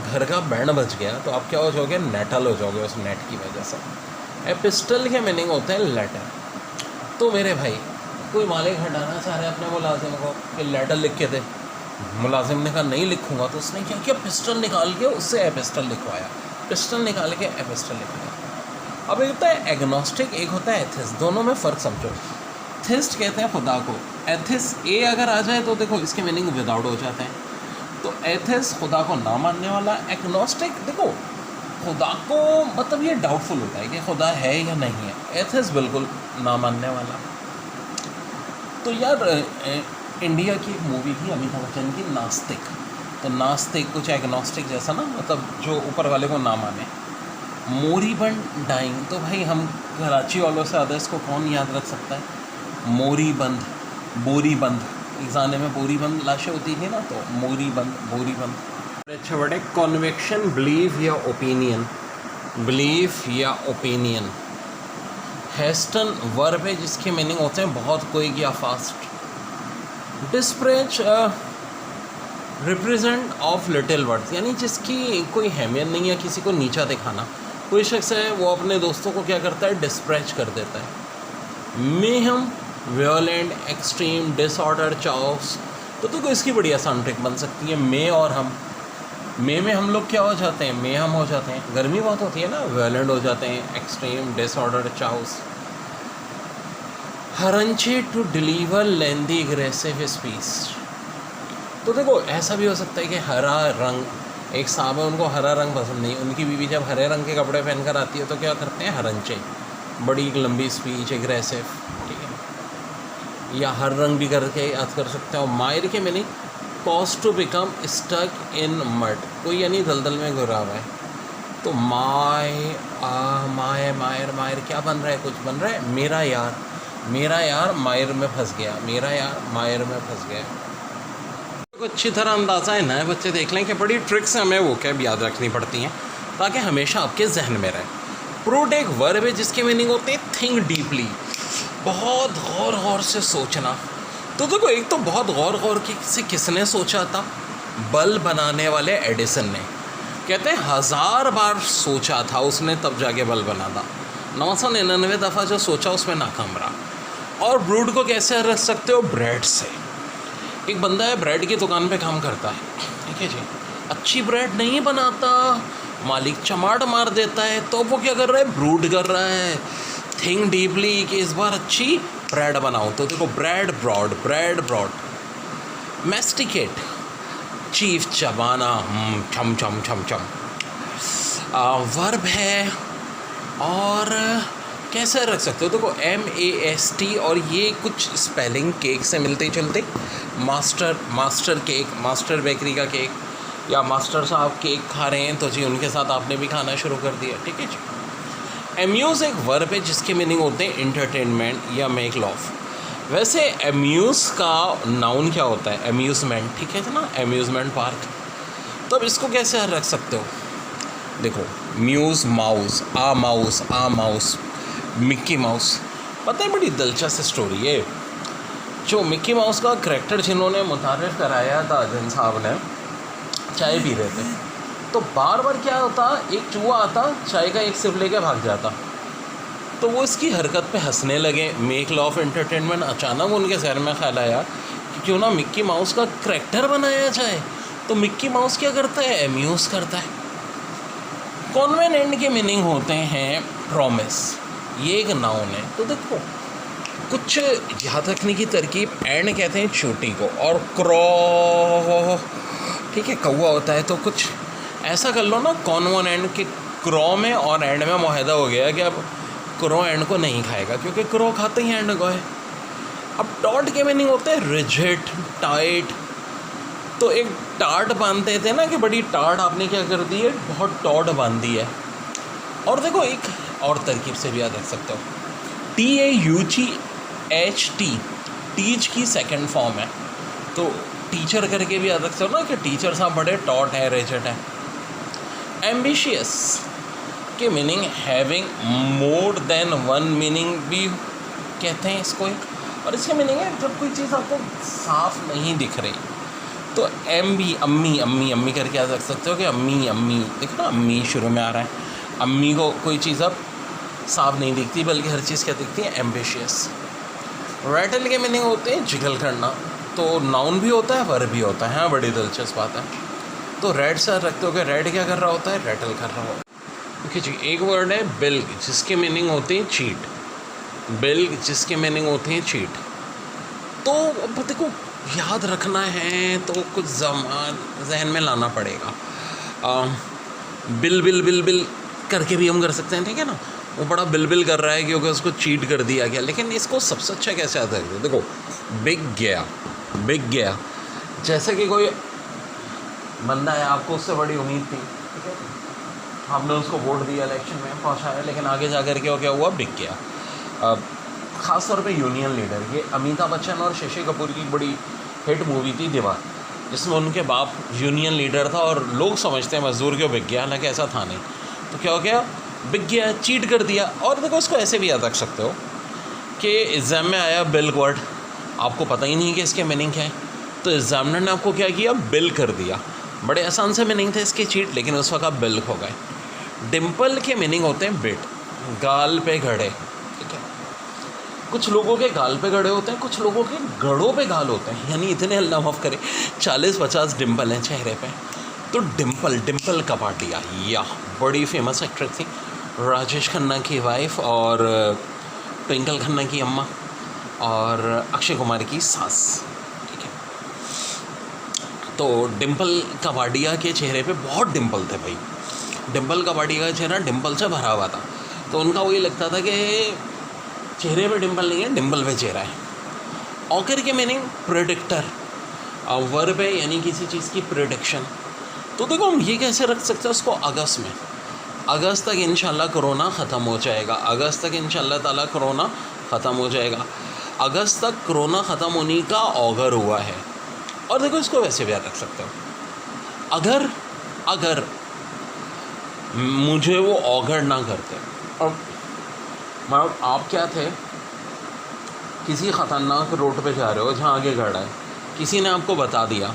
घर का बैंड बच गया, तो आप क्या हो जाओगे, नेटल हो जाओगे उस नेट की वजह से। एपिस्टल के मीनिंग होते हैं लेटर। तो मेरे भाई कोई मालिक हटाना चाह रहे अपने मुलाजिम को कि लेटर लिख के दे, मुलाजिम ने कहा नहीं लिखूंगा, तो उसने क्या किया, पिस्टल निकाल के उससे एपिस्टल लिखवाया, पिस्टल निकाल के एपिस्टल लिखवाया। अब एक होता है एग्नोस्टिक, एक होता है एथिस्ट, दोनों में फ़र्क समझो। थिस्ट कहते हैं खुदा को, एथिस ए अगर आ जाए तो देखो इसके मीनिंग विदाउट हो जाते हैं। तो एथिस खुदा को ना मानने वाला, एग्नोस्टिक देखो खुदा को मतलब ये डाउटफुल होता है कि खुदा है या नहीं है, एथिस बिल्कुल ना मानने वाला। तो यार इंडिया की एक मूवी थी अमिताभ बच्चन की, नास्तिक, तो नास्तिक कुछ एग्नोस्टिक जैसा ना, मतलब जो ऊपर वाले को ना माने। मोरीबंद डाइंग, तो भाई हम कराची वालों से ज़्यादा इसको कौन याद रख सकता है। मोरीबंद, बोरीबंद, एक ज़माने में बोरीबंद लाशें होती थी ना, तो मोरीबंद, बोरीबंद। अच्छा वर्ड है कॉन्विक्शन, बिलीव या ओपिनियन, बिलीव या ओपिनियन। हेस्टन वर्ब है जिसके मीनिंग होते हैं बहुत कोई या फास्ट। डिस्प्रेच रिप्रेजेंट ऑफ लिटिल वर्थ, यानी जिसकी कोई अहमियत नहीं है, किसी को नीचा दिखाना। कोई शख्स है वो अपने दोस्तों को क्या करता है, डिस्प्रेच कर देता है। Mayhem, violent, extreme, disorder, chaos, तो इसकी बड़ी आसान ट्रिक बन सकती है। मे और हम, मे में हम लोग क्या हो जाते हैं, मे हम हो जाते हैं, गर्मी बहुत होती है ना, वायलेंट हो जाते हैं, extreme, disorder, chaos. Harangue to deliver lengthy aggressive speech, तो देखो ऐसा भी हो सकता है कि हरा रंग, एक साहब है उनको हरा रंग पसंद नहीं, उनकी बीवी जब हरे रंग के कपड़े पहनकर आती है तो क्या करते हैं, हरंचे, बड़ी एक लंबी स्पीच, एग्रेसिव, ठीक है। या हर रंग भी करके याद कर सकते हो। मायर के meaning cause to become stuck in mud, कोई यानी दलदल में घुरा हुआ है। तो मायर क्या बन रहा है, कुछ बन रहा है, मेरा यार मायर में फंस गया, मेरा यार मायर में फंस गया। अच्छी तरह अंदाज़ा है, नए बच्चे देख लें कि बड़ी ट्रिक्स हमें वो कैब याद रखनी पड़ती हैं ताकि हमेशा आपके जहन में रहे। प्रूड एक वर्ब है जिसके मीनिंग होते हैं थिंक डीपली, बहुत गौर से सोचना। तो देखो एक तो बहुत गौर से किसने सोचा था, बल्ब बनाने वाले एडिसन ने, कहते हैं 1000 बार सोचा था उसने तब जाके बल्ब बना था, 999 दफ़ा जो सोचा उसमें नाकाम रहा। और ब्रूड को कैसे रख सकते हो, ब्रेड से। एक बंदा है ब्रेड की दुकान पे काम करता है, ठीक है जी, अच्छी ब्रेड नहीं बनाता, मालिक चमाट मार देता है, तो वो क्या कर रहा है, ब्रूड कर रहा है, थिंक डीपली कि इस बार अच्छी ब्रेड बनाऊँ। तो देखो ब्रेड ब्रॉड। मैस्टिकेट, चीफ चबाना, छम छम छम छम, वर्ब है। और कैसे रख सकते हो, देखो MAST, और ये कुछ स्पेलिंग केक से मिलते चलते, मास्टर केक, मास्टर बेकरी का केक, या मास्टर साहब केक खा रहे हैं तो जी उनके साथ आपने भी खाना शुरू कर दिया, ठीक है जी। एम्यूज़ एक वर्ब है जिसके मीनिंग होते हैं इंटरटेनमेंट या मेक लॉफ। वैसे एम्यूज़ का नाउन क्या होता है, एम्यूज़मेंट, ठीक है ना, एम्यूज़मेंट पार्क। तो अब इसको कैसे रख सकते हो, देखो म्यूज़ माउस, आ माउस, मिक्की माउस। पता है बड़ी दिलचस्प स्टोरी है, जो मिक्की माउस का करैक्टर जिन्होंने मुतारिफ कराया था, जिन साहब ने, चाय पी रहे थे, तो बार बार क्या होता, एक चूहा आता, चाय का एक सिप लेके भाग जाता, तो वो इसकी हरकत पे हंसने लगे, मेक लॉ ऑफ एंटरटेनमेंट। अचानक उनके जहन में ख्याल आया कि क्यों ना मिक्की माउस का करैक्टर बनाया जाए। तो मिक्की माउस क्या करता है, एम्यूज़ करता है। कॉन्वेनेंट के मीनिंग होते हैं प्रॉमिस, ये एक नाउन है। तो देखो कुछ याद रखने की तरकीब, एंड कहते हैं चोटी को, और क्रॉ, ठीक है, कौवा होता है। तो कुछ ऐसा कर लो ना, कॉन्वेनेंट के क्रॉ में और एंड में मुआहदा हो गया कि अब क्रो एंड को नहीं खाएगा, क्योंकि क्रो खाते ही एंड को है। अब टॉट के मीनिंग होते हैं रिजिड, टाइट। तो एक टाट बांधते थे ना कि बड़ी टाट आपने क्या कर दी है, बहुत टॉट बांध दी है। और देखो एक और तरकीब से भी याद रख सकते हो, TAUGHT, टीच की सेकंड फॉर्म है, तो टीचर करके भी याद रख सकते हो ना कि टीचर साहब बड़े टॉट है, रिजिड है। एम्बिशियस के meaning having more than one meaning भी कहते हैं इसको एक। और इसका मीनिंग है जब कोई चीज़ आपको साफ नहीं दिख रही, तो एम भी अम्मी अम्मी अम्मी करके याद रख सकते हो कि अम्मी अम्मी, देखो ना अम्मी शुरू में आ रहा है। अम्मी को कोई चीज़ अब साफ नहीं दिखती, बल्कि हर चीज़ क्या दिखती है, एम्बिशियस। रैटल के मीनिंग होते हैं जिगल करना, तो नाउन भी होता है, वर्ब भी होता है। हाँ, बड़ी दिलचस्प बात है। तो रेड सर रखते हो कि रेड क्या कर रहा होता है, रैटल कर रहा होता है। ओके जी, एक वर्ड है बिल्ग, जिसके मीनिंग होते हैं चीट। बिल्ग जिसके मीनिंग होते हैं चीट। तो अब देखो याद रखना है तो कुछ जहन में लाना पड़ेगा। बिल बिल बिल बिल करके भी हम कर सकते हैं, ठीक है ना। वो बड़ा बिल बिल कर रहा है क्योंकि उसको चीट कर दिया गया, लेकिन इसको सबसे अच्छा कैसे आता है, देखो बिक गया, बिक गया। जैसे कि कोई बंदा है, आपको उससे बड़ी उम्मीद थी, ठीक है, आपने उसको वोट दिया, इलेक्शन में पहुंचाया, लेकिन आगे जा कर के क्या हुआ, बिक गया। ख़ास तौर पे यूनियन लीडर, ये अमिताभ बच्चन और शशि कपूर की बड़ी हिट मूवी थी दीवार, जिसमें उनके बाप यूनियन लीडर था और लोग समझते हैं मजदूर क्यों बिक गया, हालांकि ऐसा था नहीं। तो क्या हो गया, बिक गया, चीट कर दिया। और देखो इसको ऐसे भी याद रख सकते हो कि एग्ज़ाम में आया बिल्क वर्ड, आपको पता ही नहीं कि इसके मीनिंग क्या है, तो एग्जामिनर ने आपको क्या किया, बिल कर दिया। बड़े आसान से मीनिंग थे इसके चीट, लेकिन उस वक्त आप बिल्क हो गए। डिम्पल के मीनिंग होते हैं बिट, गाल पे गड़े, ठीक है। कुछ लोगों के गाल पे गड़े होते हैं, कुछ लोगों के गड़ों पे गाल होते हैं, यानी इतने अल्लाह माफ़ करे 40-50 डिम्पल हैं चेहरे पे। तो डिम्पल, डिम्पल कपाडिया, या बड़ी फेमस एक्ट्रेस थी, राजेश खन्ना की वाइफ और ट्विंकल खन्ना की अम्मा और अक्षय कुमार की सास, ठीक है। तो डिम्पल कपाडिया के चेहरे पे बहुत डिम्पल थे भाई। डिम्पल कपाडिया का चेहरा डिम्पल से भरा हुआ था, तो उनका वही लगता था कि चेहरे पे डिम्पल नहीं है, डिम्पल पे चेहरा है। ऑकर के मीनिंग प्रेडिक्टर, वर्ब है, यानी किसी चीज़ की प्रेडिक्शन। तो देखो हम ये कैसे रख सकते हैं उसको, अगस्त में, अगस्त तक इंशाल्लाह कोरोना ख़त्म हो जाएगा, अगस्त तक इंशाल्लाह ताला कोरोना ख़त्म हो जाएगा। अगस्त तक कोरोना ख़त्म होने का ऑगर हुआ है। और देखो इसको वैसे भी याद रख सकते हो, अगर मुझे वो ऑगर ना करते, और मतलब आप क्या थे, किसी ख़तरनाक रोड पे जा रहे हो जहाँ आगे गड़ा है, किसी ने आपको बता दिया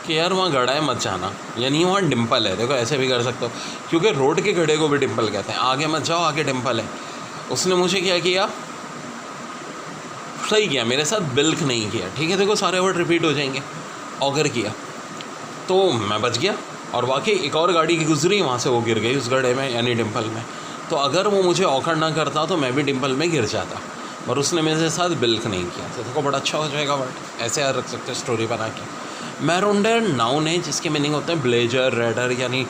कि यार वहाँ गड़ा है मत जाना, यानी वहाँ डिम्पल है। देखो ऐसे भी कर सकते हो, क्योंकि रोड के गड्ढे को भी डिम्पल कहते हैं। आगे मत जाओ, आगे डिम्पल है। उसने मुझे क्या किया, सही किया, मेरे साथ बिल्क नहीं किया, ठीक है। देखो सारे वर्ड रिपीट हो जाएंगे। ऑगर किया तो मैं बच गया, और वाकई एक और गाड़ी की गुजरी, वहाँ से वो गिर गई उस गड्ढे में, यानी डिम्पल में। तो अगर वो मुझे ऑकर ना करता तो मैं भी डिम्पल में गिर जाता, और उसने मेरे साथ बिल्क नहीं किया। तो देखो बड़ा अच्छा हो जाएगा वर्ड, ऐसे याद रख सकते हो स्टोरी बना के। मैरोंडर नाउन है जिसके मीनिंग होते हैं ब्लेजर, रेडर, यानी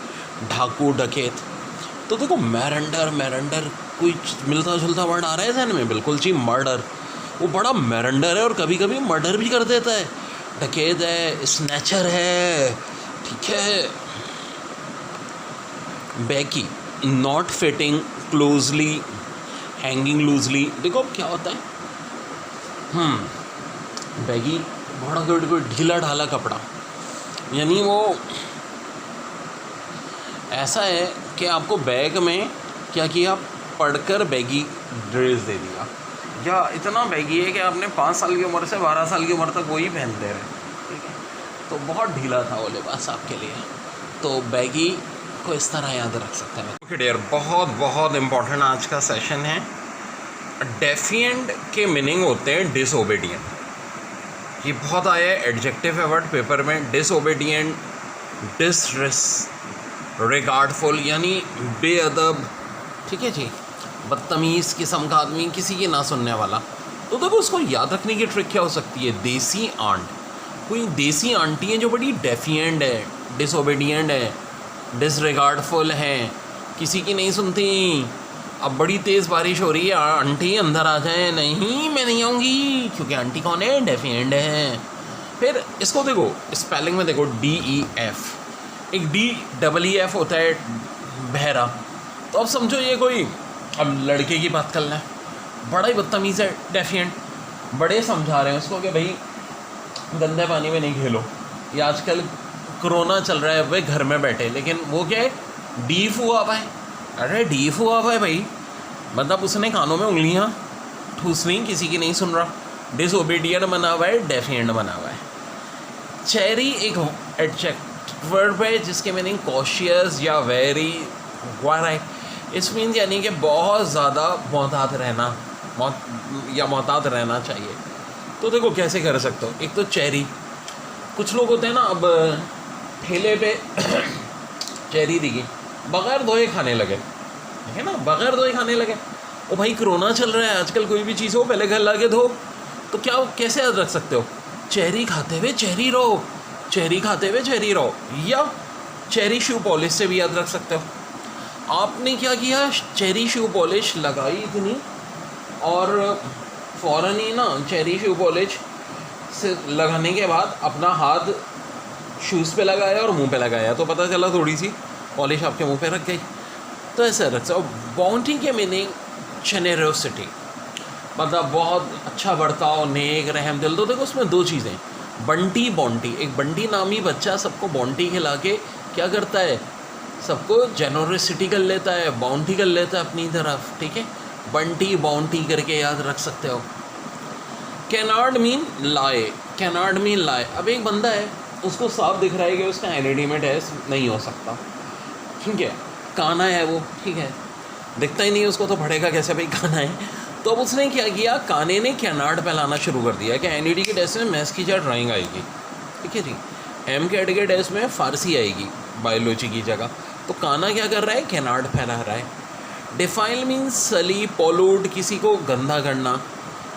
डाकू, डकैत। तो देखो मैरेंडर कोई मिलता जुलता वर्ड आ रहा है ध्यान में, बिल्कुल जी, मर्डर। वो बड़ा मैरेंडर है और कभी कभी मर्डर भी कर देता है। डकैत है, स्नैचर है, ठीक है। बैकी, not fitting closely, hanging loosely. देखो अब क्या होता है, बैगी बड़ा कोई ढीला ढाला कपड़ा, यानी वो ऐसा है कि आपको बैग में क्या किया, पढ़कर बैगी ड्रेस दे दिया, या इतना बैगी है कि आपने 5 साल की उम्र से 12 साल की उम्र तक वही पहनते रहे, ठीक है। तो बहुत ढीला था वो लिबास आपके लिए। तो बैगी को इस तरह याद रख सकते हैं। ओके डियर, बहुत इम्पोर्टेंट आज का सेशन है। डेफिएंट के मीनिंग होते हैं डिसओबीडिएंट, ये बहुत आया है, एडजेक्टिव है वर्ड पेपर में। डिसओबीडिएंट, डिसरिगार्डफुल, यानी बेअदब, ठीक है जी, बदतमीज़ किस्म का आदमी, किसी की ना सुनने वाला। तो देखो उसको याद रखने की ट्रिक क्या हो सकती है, देसी आंट। कोई देसी आंटी है जो बड़ी डेफिएंट है, डिसओबीडिएंट है, डिसरिगार्डफुल है, किसी की नहीं सुनती, अब बड़ी तेज़ बारिश हो रही है, आंटी अंदर आ जाए। नहीं, मैं नहीं आऊँगी, क्योंकि आंटी कौन है? डेफिएंड है। फिर इसको देखो, स्पेलिंग में देखो, DEF, एक DEEF होता है बहरा। तो अब समझो ये कोई, अब लड़के की बात कर लें, बड़ा ही बदतमीज़ है डेफिएंड। बड़े समझा रहे हैं उसको कि भाई गंदे पानी में नहीं खेलो, ये आजकल कोरोना चल रहा है, वे घर में बैठे। लेकिन वो क्या है? डीफ हुआ हुआ है। अरे डीफ हुआ हुआ है भाई, मतलब उसने कानों में उंगलियां ठूस ली, किसी की नहीं सुन रहा। डिसओबीडियंट बना हुआ है, डेफिएंट बना हुआ है। चेरी एक एडजेक्टिव है जिसके मीनिंग कॉशियस या वेरी वाराई। इस मीन यानी कि बहुत ज़्यादा मोहतात रहना, मोहतात रहना चाहिए। तो देखो कैसे कर सकते हो। एक तो चेरी, कुछ लोग होते हैं ना, अब ठेले पे चेरी दिखी, बगैर धोए खाने लगे, है ना, बगैर धोए खाने लगे। ओ भाई कोरोना चल रहा है, आजकल कोई भी चीज़ हो पहले घर ला के धो। तो क्या कैसे याद रख सकते हो? चेरी खाते हुए चेरी रहो, चेरी खाते हुए चेरी रहो। या चेरी शू पॉलिश से भी याद रख सकते हो। आपने क्या किया? चेरी शू पॉलिश लगाई इतनी, और फ़ौरन ही ना चेरी शू पॉलिश से लगाने के बाद अपना हाथ शूज़ पे लगाया और मुंह पे लगाया, तो पता चला थोड़ी सी पॉलिश आपके मुंह पे रख गई। तो ऐसे रख सकते। बाउंटी के मीनिंग जेनेरोसिटी, मतलब बहुत अच्छा बर्ताव, नेक, रहम दिल। तो देखो उसमें दो चीज़ें, बंटी बॉन्टी। एक बंटी नामी बच्चा सबको बॉन्टी खिला के क्या करता है? सबको जेनोसिटी कर लेता है, बाउंटी कर लेता है अपनी तरफ, ठीक है। बंटी बाउंटी करके याद रख सकते हो। कैनार्ड मीन लाए, कैनार्ड मीन लाए। अब एक बंदा है, उसको साफ दिख रहा है कि उसका एनएडी में टेस्ट नहीं हो सकता, ठीक है, काना है वो, ठीक है, दिखता ही नहीं है उसको, तो पढ़ेगा कैसे भाई काना है। तो अब उसने क्या किया? काने ने कैनार्ड फैलाना शुरू कर दिया कि एनईडी के टेस्ट में मैथ्स की जगह ड्राइंग आएगी, ठीक है जी, एमकेट के टेस्ट में फारसी आएगी बायोलॉजी की जगह। तो काना क्या कर रहा है? कैनार्ड फैला रहा है। डिफाइल मीन्स सली, पॉल्यूट, किसी को गंदा करना।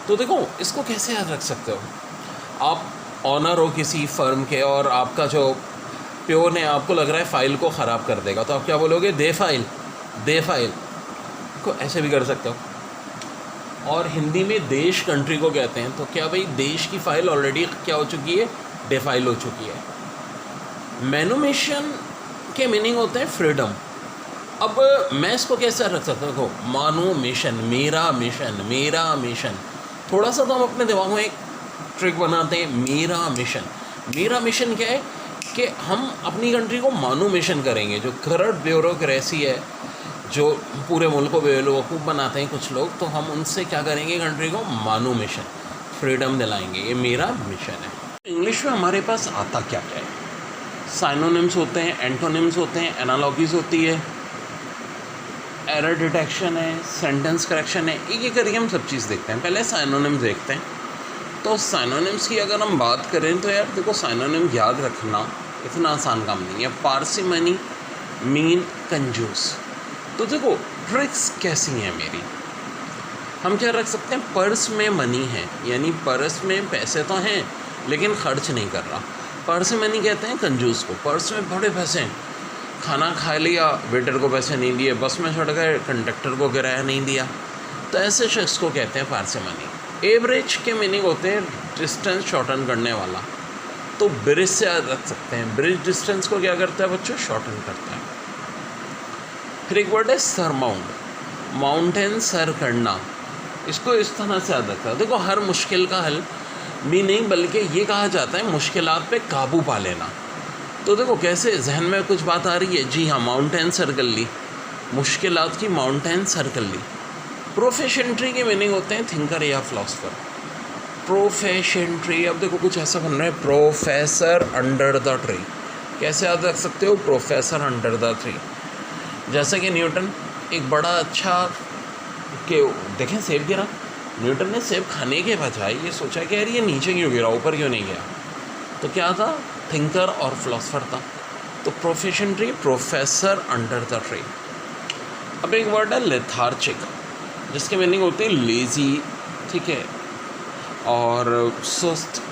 तो देखो इसको कैसे याद रख सकते हो? आप ऑनर हो किसी फर्म के, और आपका जो प्योन है आपको लग रहा है फाइल को ख़राब कर देगा, तो आप क्या बोलोगे? दे फाइल, दे फाइल को ऐसे भी कर सकते हो। और हिंदी में देश कंट्री को कहते हैं, तो क्या भाई देश की फाइल ऑलरेडी क्या हो चुकी है? डिफाइल हो चुकी है। मैनुमेशन के मीनिंग होते हैं फ्रीडम। अब मैं इसको कैसे रख सकता हूँ? देखो, मानो मिशन, मेरा मिशन, मेरा मिशन। थोड़ा सा तो हम अपने दिमाग में एक ट्रिक बनाते हैं, मेरा मिशन। मेरा मिशन क्या है? कि हम अपनी कंट्री को मानो मिशन करेंगे। जो करप्ट ब्यूरोक्रेसी है, जो पूरे मुल्क को बेवकूफ़ बनाते हैं कुछ लोग, तो हम उनसे क्या करेंगे? कंट्री को मानो मिशन, फ्रीडम दिलाएंगे। ये मेरा मिशन है। इंग्लिश में हमारे पास आता क्या क्या है? साइनोनिम्स होते हैं, एंटोनिम्स होते हैं, एनालॉगीज होती है, एरर डिटेक्शन है, सेंटेंस करेक्शन है। एक एक करके हम सब चीज़ देखते हैं। पहले साइनोनिम्स देखते हैं। तो साइनोनिम्स की अगर हम बात करें तो यार देखो, साइनोनिम याद रखना इतना आसान काम नहीं है। पार्सिमनी मीन कंजूस। तो देखो ट्रिक्स कैसी हैं मेरी, हम क्या रख सकते हैं? पर्स में मनी है, यानी पर्स में पैसे तो हैं लेकिन खर्च नहीं कर रहा। पार्सिमनी कहते हैं कंजूस को। पर्स में बड़े पैसे हैं, खाना खा लिया, वेटर को पैसे नहीं दिए, बस में चढ़ गए, कंडक्टर को किराया नहीं दिया, तो ऐसे शख्स को कहते हैं पार्सिमनी। एवरेज के मीनिंग होते हैं डिस्टेंस शॉर्टन करने वाला। तो ब्रिज से याद रख सकते हैं, ब्रिज डिस्टेंस को क्या करता है बच्चों? शॉर्टन करता है। फिर एक वर्ड है सरमाउंट, माउंटेन सर करना। इसको इस तरह से याद रखता है। देखो हर मुश्किल का हल भी नहीं, बल्कि ये कहा जाता है मुश्किलात पे काबू पा लेना। तो देखो कैसे जहन में कुछ बात आ रही है, जी हाँ, माउंटेन सर कर ली, मुश्किलात की माउंटेन सर कर ली। प्रोफेशनट्री के मीनिंग होते हैं थिंकर या फिलोसफर। प्रोफेशनट्री, अब देखो कुछ ऐसा बन रहा है, प्रोफेसर अंडर द ट्री। कैसे याद रख सकते हो? Professor under the tree. जैसे कि न्यूटन एक बड़ा अच्छा के देखें सेब गिरा, न्यूटन ने सेब खाने के बजाय ये सोचा कि यार ये नीचे क्यों गिरा, ऊपर क्यों नहीं गया। तो क्या था? थिंकर और फिलोसफर था। तो profession tree, professor under the tree. अब एक वर्ड है लेथार्जिक, जिसके मीनिंग होते हैं लेज़ी, ठीक है, और सुस्त।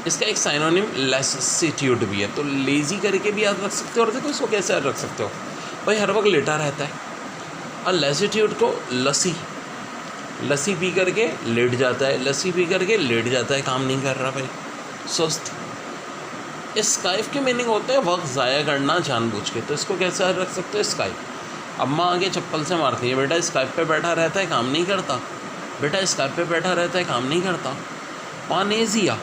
इसका एक साइनोनिम लेसिट्यूड भी है। तो लेज़ी करके भी याद रख सकते हो। और देखो इसको कैसे याद रख सकते हो? भाई हर वक्त लेटा रहता है, और लैसिट्यूड को लस्सी, लस्सी पी करके लेट जाता है, लस्सी पी करके लेट जाता है, काम नहीं कर रहा भाई, सुस्त। स्काइप के मीनिंग होते हैं वक्त ज़ाया करना जानबूझ के। तो इसको कैसे रख सकते हो, स्काइप। अम्मा आगे चप्पल से मारती है, बेटा स्काइप पे बैठा रहता है काम नहीं करता, बेटा स्काइप पे बैठा रहता है काम नहीं करता। पानेजिया,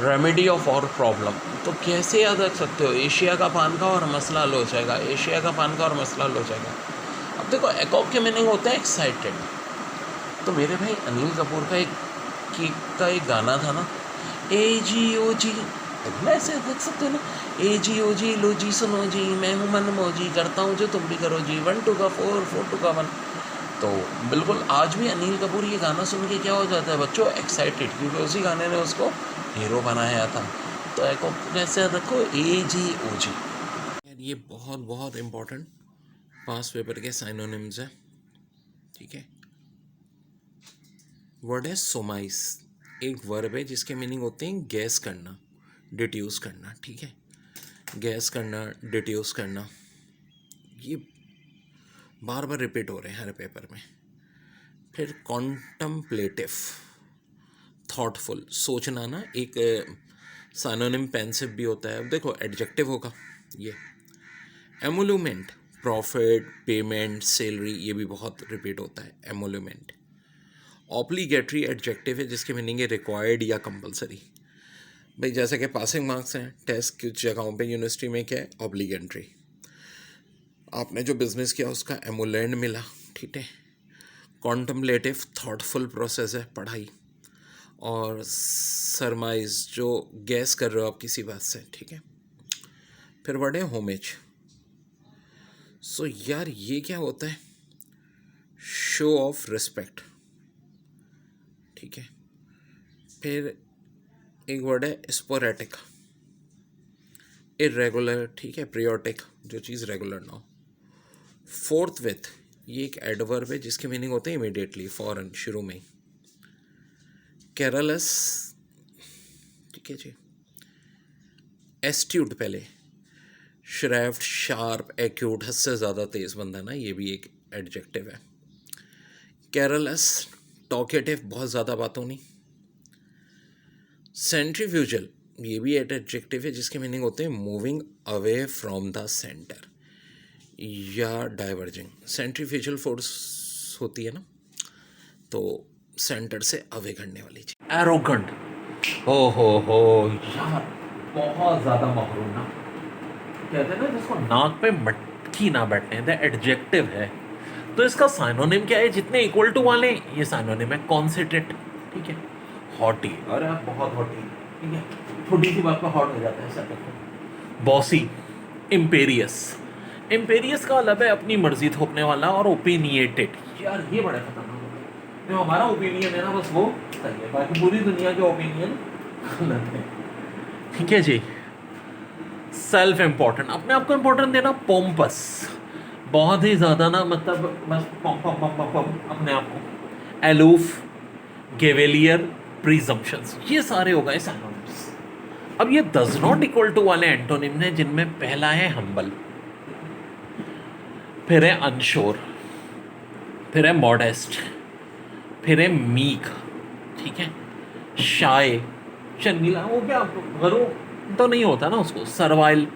रेमेडी ऑफ और प्रॉब्लम। तो कैसे याद रख सकते हो, एशिया का पान का और मसला हल हो जाएगा, एशिया का पान का और मसला हल हो जाएगा। अब देखो एकॉक के मीनिंग होते हैं एक्साइटेड। तो मेरे भाई अनिल कपूर का एक गाना था ना, AGOG, ऐसे देख सकते हो ना, AGOG लो जी सुनो जी, मैं हूँ मन मौजी, करता हूँ जो तुम भी करो जी, 1 2 का 4 4 2 का 1। तो बिल्कुल आज भी अनिल कपूर ये गाना सुन के क्या हो जाता है बच्चों, एक्साइटेड, क्योंकि उसी गाने ने उसको हीरो बनाया था। तो एको कैसे रखो, AGOG। यार ये बहुत बहुत इम्पोर्टेंट पास पेपर के साइनोनिम्स है, ठीक है। वर्ड है सोमाइस, एक वर्ब है जिसके मीनिंग होते हैं गैस करना, डिट्यूस करना, ठीक है। गैस करना, डिट्यूस करना, ये बार बार रिपीट हो रहे हैं हर पेपर में। फिर कॉन्टम्पलेटिव, थॉटफुल, सोचना ना, एक साइनोनिम पेंसिव भी होता है। अब देखो एडजेक्टिव होगा ये। एमोल्यूमेंट, प्रॉफिट, पेमेंट, सैलरी, ये भी बहुत रिपीट होता है एमोल्यूमेंट। ऑब्लिगेटरी एडजेक्टिव है जिसके मीनिंग है रिक्वायर्ड या कंपलसरी। भाई जैसे कि पासिंग मार्क्स हैं टेस्ट कुछ जगहों पे यूनिवर्सिटी में, क्या है, ऑब्लिगेटरी। आपने जो बिजनेस किया उसका एमोलेंड मिला, ठीक है। कॉन्टम्पलेटिव, थॉटफुल प्रोसेस है पढ़ाई। और सरमाइज, जो गैस कर रहे हो आप किसी बात से, ठीक है। फिर वर्ड है होमेज। सो यार ये क्या होता है, शो ऑफ रिस्पेक्ट, ठीक है। फिर एक वर्ड है स्पोरेटिक, इरेगुलर, ठीक है, पीरियोडिक, जो चीज़ रेगुलर ना हो। फोर्थ विथ, ये एक एडवर्ब है जिसके मीनिंग होते हैं इमीडिएटली, फौरन, शुरू में ही। केरलस, ठीक है जी। एस्ट्यूट पहले, श्रैफ्ट, शार्प, एक्यूट, हद से ज़्यादा तेज़ बंदा ना, ये भी एक एडजेक्टिव है। केरलस, टॉकेटिव, बहुत ज़्यादा बातों नहीं। सेंट्रीफ्यूजल, ये भी एक एडजेक्टिव है जिसके मीनिंग होते हैं moving away from the centre या डाइवर्जिंग। सेंट्रीफ्यूजल फोर्स होती है ना, तो सेंटर से अवे करने वाली चीज। एरोगेंट, हो यार बहुत ज़्यादा मगरूर ना, कहते हैं ना जिसको नाक पे मटकी ना बैठने दे, एडजेक्टिव है। तो इसका साइनोनिम क्या है, जितने इक्वल टू वाले ये साइनोनिम है। कॉन्सिडरेट, ठीक है। हॉटी, अरे आप बहुत हॉटी, ठीक है, छोटी सी बात पर हॉट हो जाता है सर। बॉसी, इम्पेरियस, इम्पेरियस का मतलब है अपनी मर्जी थोपने वाला, और ओपिनिएटेड, यार ये बड़ा खतरनाक होता है। जो हमारा ओपिनियन है ना बस वो सही है, बाकी पूरी दुनिया के ओपिनियन गलत है, ठीक है जी। सेल्फ इम्पोर्टेंट, अपने आप को इम्पोर्टेंट देना। पोम्पस, बहुत ही ज़्यादा ना, मतलब बस पम अपने आप को। एलूफ, गेवेलियर, प्रीजम्पशंस, ये सारे हो गए सिनोनिम्स। अब ये डज नॉट इक्वल टू वाले एंटोनिम हैं, जिनमें पहला है हम्बल, फिर है अनश्योर, फिर है मॉडेस्ट, फिर है मीक, ठीक है। शाय, शर्मीला, वो क्या गरू तो नहीं होता ना उसको। सर्वाइल,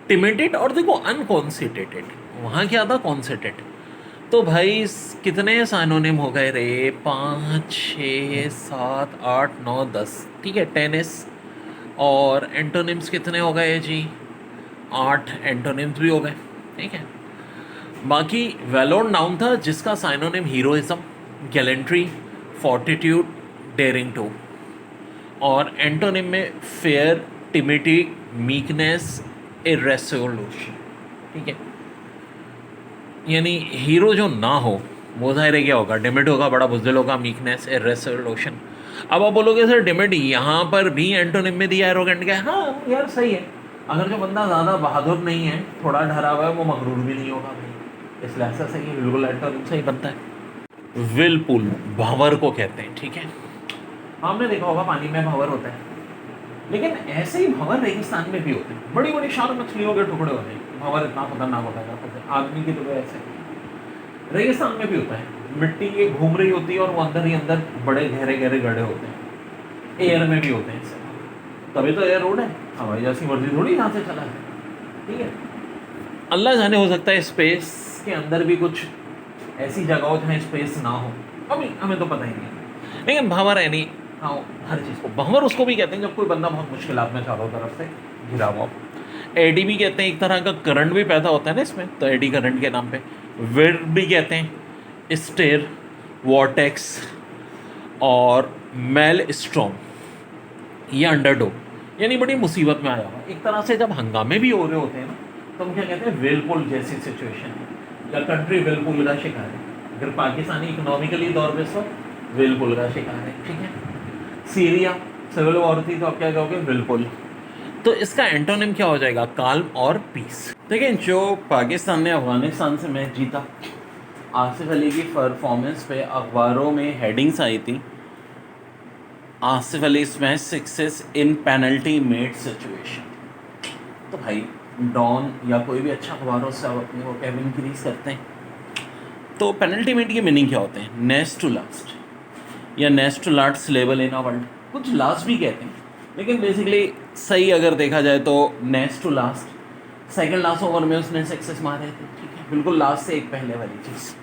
टिमिडेट, और देखो अनकॉन्सिडेटेड, वहाँ क्या था, कॉन्सिडेट। तो भाई कितने साइनोनिम हो गए रे, 5 6 7 8 9 10, ठीक है। टेनिस, और एंटोनिम्स कितने हो गए जी, 8 एंटोनिम्स भी हो गए, ठीक है। बाकी वेलोन नाउन था जिसका synonym heroism, gallantry, fortitude, daring too. और एंटोनिम में फेयर, टिमिटी, मीकनेस, इरेसोल्यूशन, ठीक है। यानी हीरो जो ना हो वो ज़ाहिर है क्या होगा, डिमिड होगा, बड़ा बुज़दिल होगा, मीकनेस, इरेसोल्यूशन। अब आप बोलोगे सर डिमिड यहाँ पर भी एंटोनिम में दिया, एरोगेंट का, हाँ यार सही है। अगर जो बंदा ज़्यादा बहादुर नहीं है, थोड़ा डरा हुआ है, वो मगरूर भी नहीं होगा भाई, इसलिए ऐसा सही है, बिल्कुल एंटोनिम से ही बनता है। विल पुल, भंवर को कहते हैं, ठीक है। आपने देखा होगा पानी में भंवर होता है, लेकिन ऐसे ही भंवर रेगिस्तान में भी होते हैं, बड़ी बड़ी शार्क मछलियों के टुकड़े होते हैं, भंवर इतना खतरनाक होता है जैसे आदमी की तो ऐसे रेगिस्तान में भी होता है, मिट्टी ये घूम रही होती है और वो अंदर ही अंदर बड़े गहरे गहरे गड्ढे होते हैं, एयर में भी होते हैं, तभी तो एयर रोड है, हवाई जैसी मर्जी थोड़ी यहाँ से चला है, ठीक है। अल्लाह जाने, हो सकता है स्पेस के अंदर भी कुछ ऐसी जगह हो जहाँ स्पेस ना हो, अभी हमें तो पता ही नहीं है। लेकिन भंवर है नहीं, हाँ हर चीज़ को भंवर उसको भी कहते हैं जब कोई बंदा बहुत मुश्किलात में चारों तरफ से घिरा हुआ। एडी भी कहते हैं, एक तरह का करंट भी पैदा होता है ना इसमें, तो एडी करंट के नाम पे। विर भी कहते हैं, स्टेर, वॉर्टेक्स और मेल स्ट्रॉम, ये अंडरडो, यानी बड़ी मुसीबत में आया हुआ। एक तरह से जब हंगामे भी हो रहे होते हैं ना, तो हम क्या कहते हैं, व्हिर्लपूल जैसी सिचुएशन है, या कंट्री व्हिर्लपूल का शिकार है। अगर पाकिस्तानी इकोनॉमिकली तौर पे सब व्हिर्लपूल का शिकार है, ठीक है। सीरिया सिविल वॉर थी, तो आप क्या कहोगे, व्हिर्लपूल। तो इसका एंटोनिम क्या हो जाएगा, काल्म और पीस। देखिए, जो पाकिस्तान ने अफगानिस्तान से मैच जीता, आसिफ अली की परफॉर्मेंस पे अखबारों में हेडिंग्स आई थी, Asif Ali smash success in penalty made situation. तो भाई डॉन या कोई भी अच्छा अखबार हो, सब अपनी वो कैबिन इंक्रीज करते हैं। तो पेनल्टी मेड की मीनिंग क्या होते हैं, नेक्स्ट टू लास्ट या next to last level in a world, कुछ लास्ट भी कहते हैं, लेकिन बेसिकली सही अगर देखा जाए तो next to last, second last over में उसने सक्सेस मारे थे, ठीक है, बिल्कुल लास्ट से एक पहले वाली चीज़,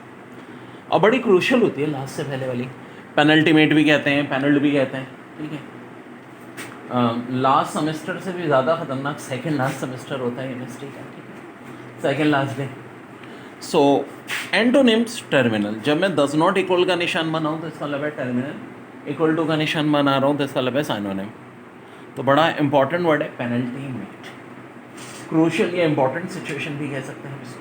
और बड़ी क्रूशल होती है लास्ट से पहले वाली। पेनल्टी मेट भी कहते हैं, पेनल्ट भी कहते हैं, ठीक है। लास्ट सेमेस्टर से भी ज़्यादा खतरनाक सेकंड लास्ट सेमेस्टर होता है केमिस्ट्री का, ठीक है, सेकंड लास्ट डे। सो एंटोनिम्स, टर्मिनल, जब मैं डज नॉट इक्वल का निशान बनाऊँ तो इसका मतलब है टर्मिनल, इक्वल टू का निशान बना रहा हूँ तो इसका मतलब है साइनोनिम। तो बड़ा इंपॉर्टेंट वर्ड है पेनल्टी मेट, क्रूशियल या इंपॉर्टेंट सिचुएशन भी कह सकते हैं इसको।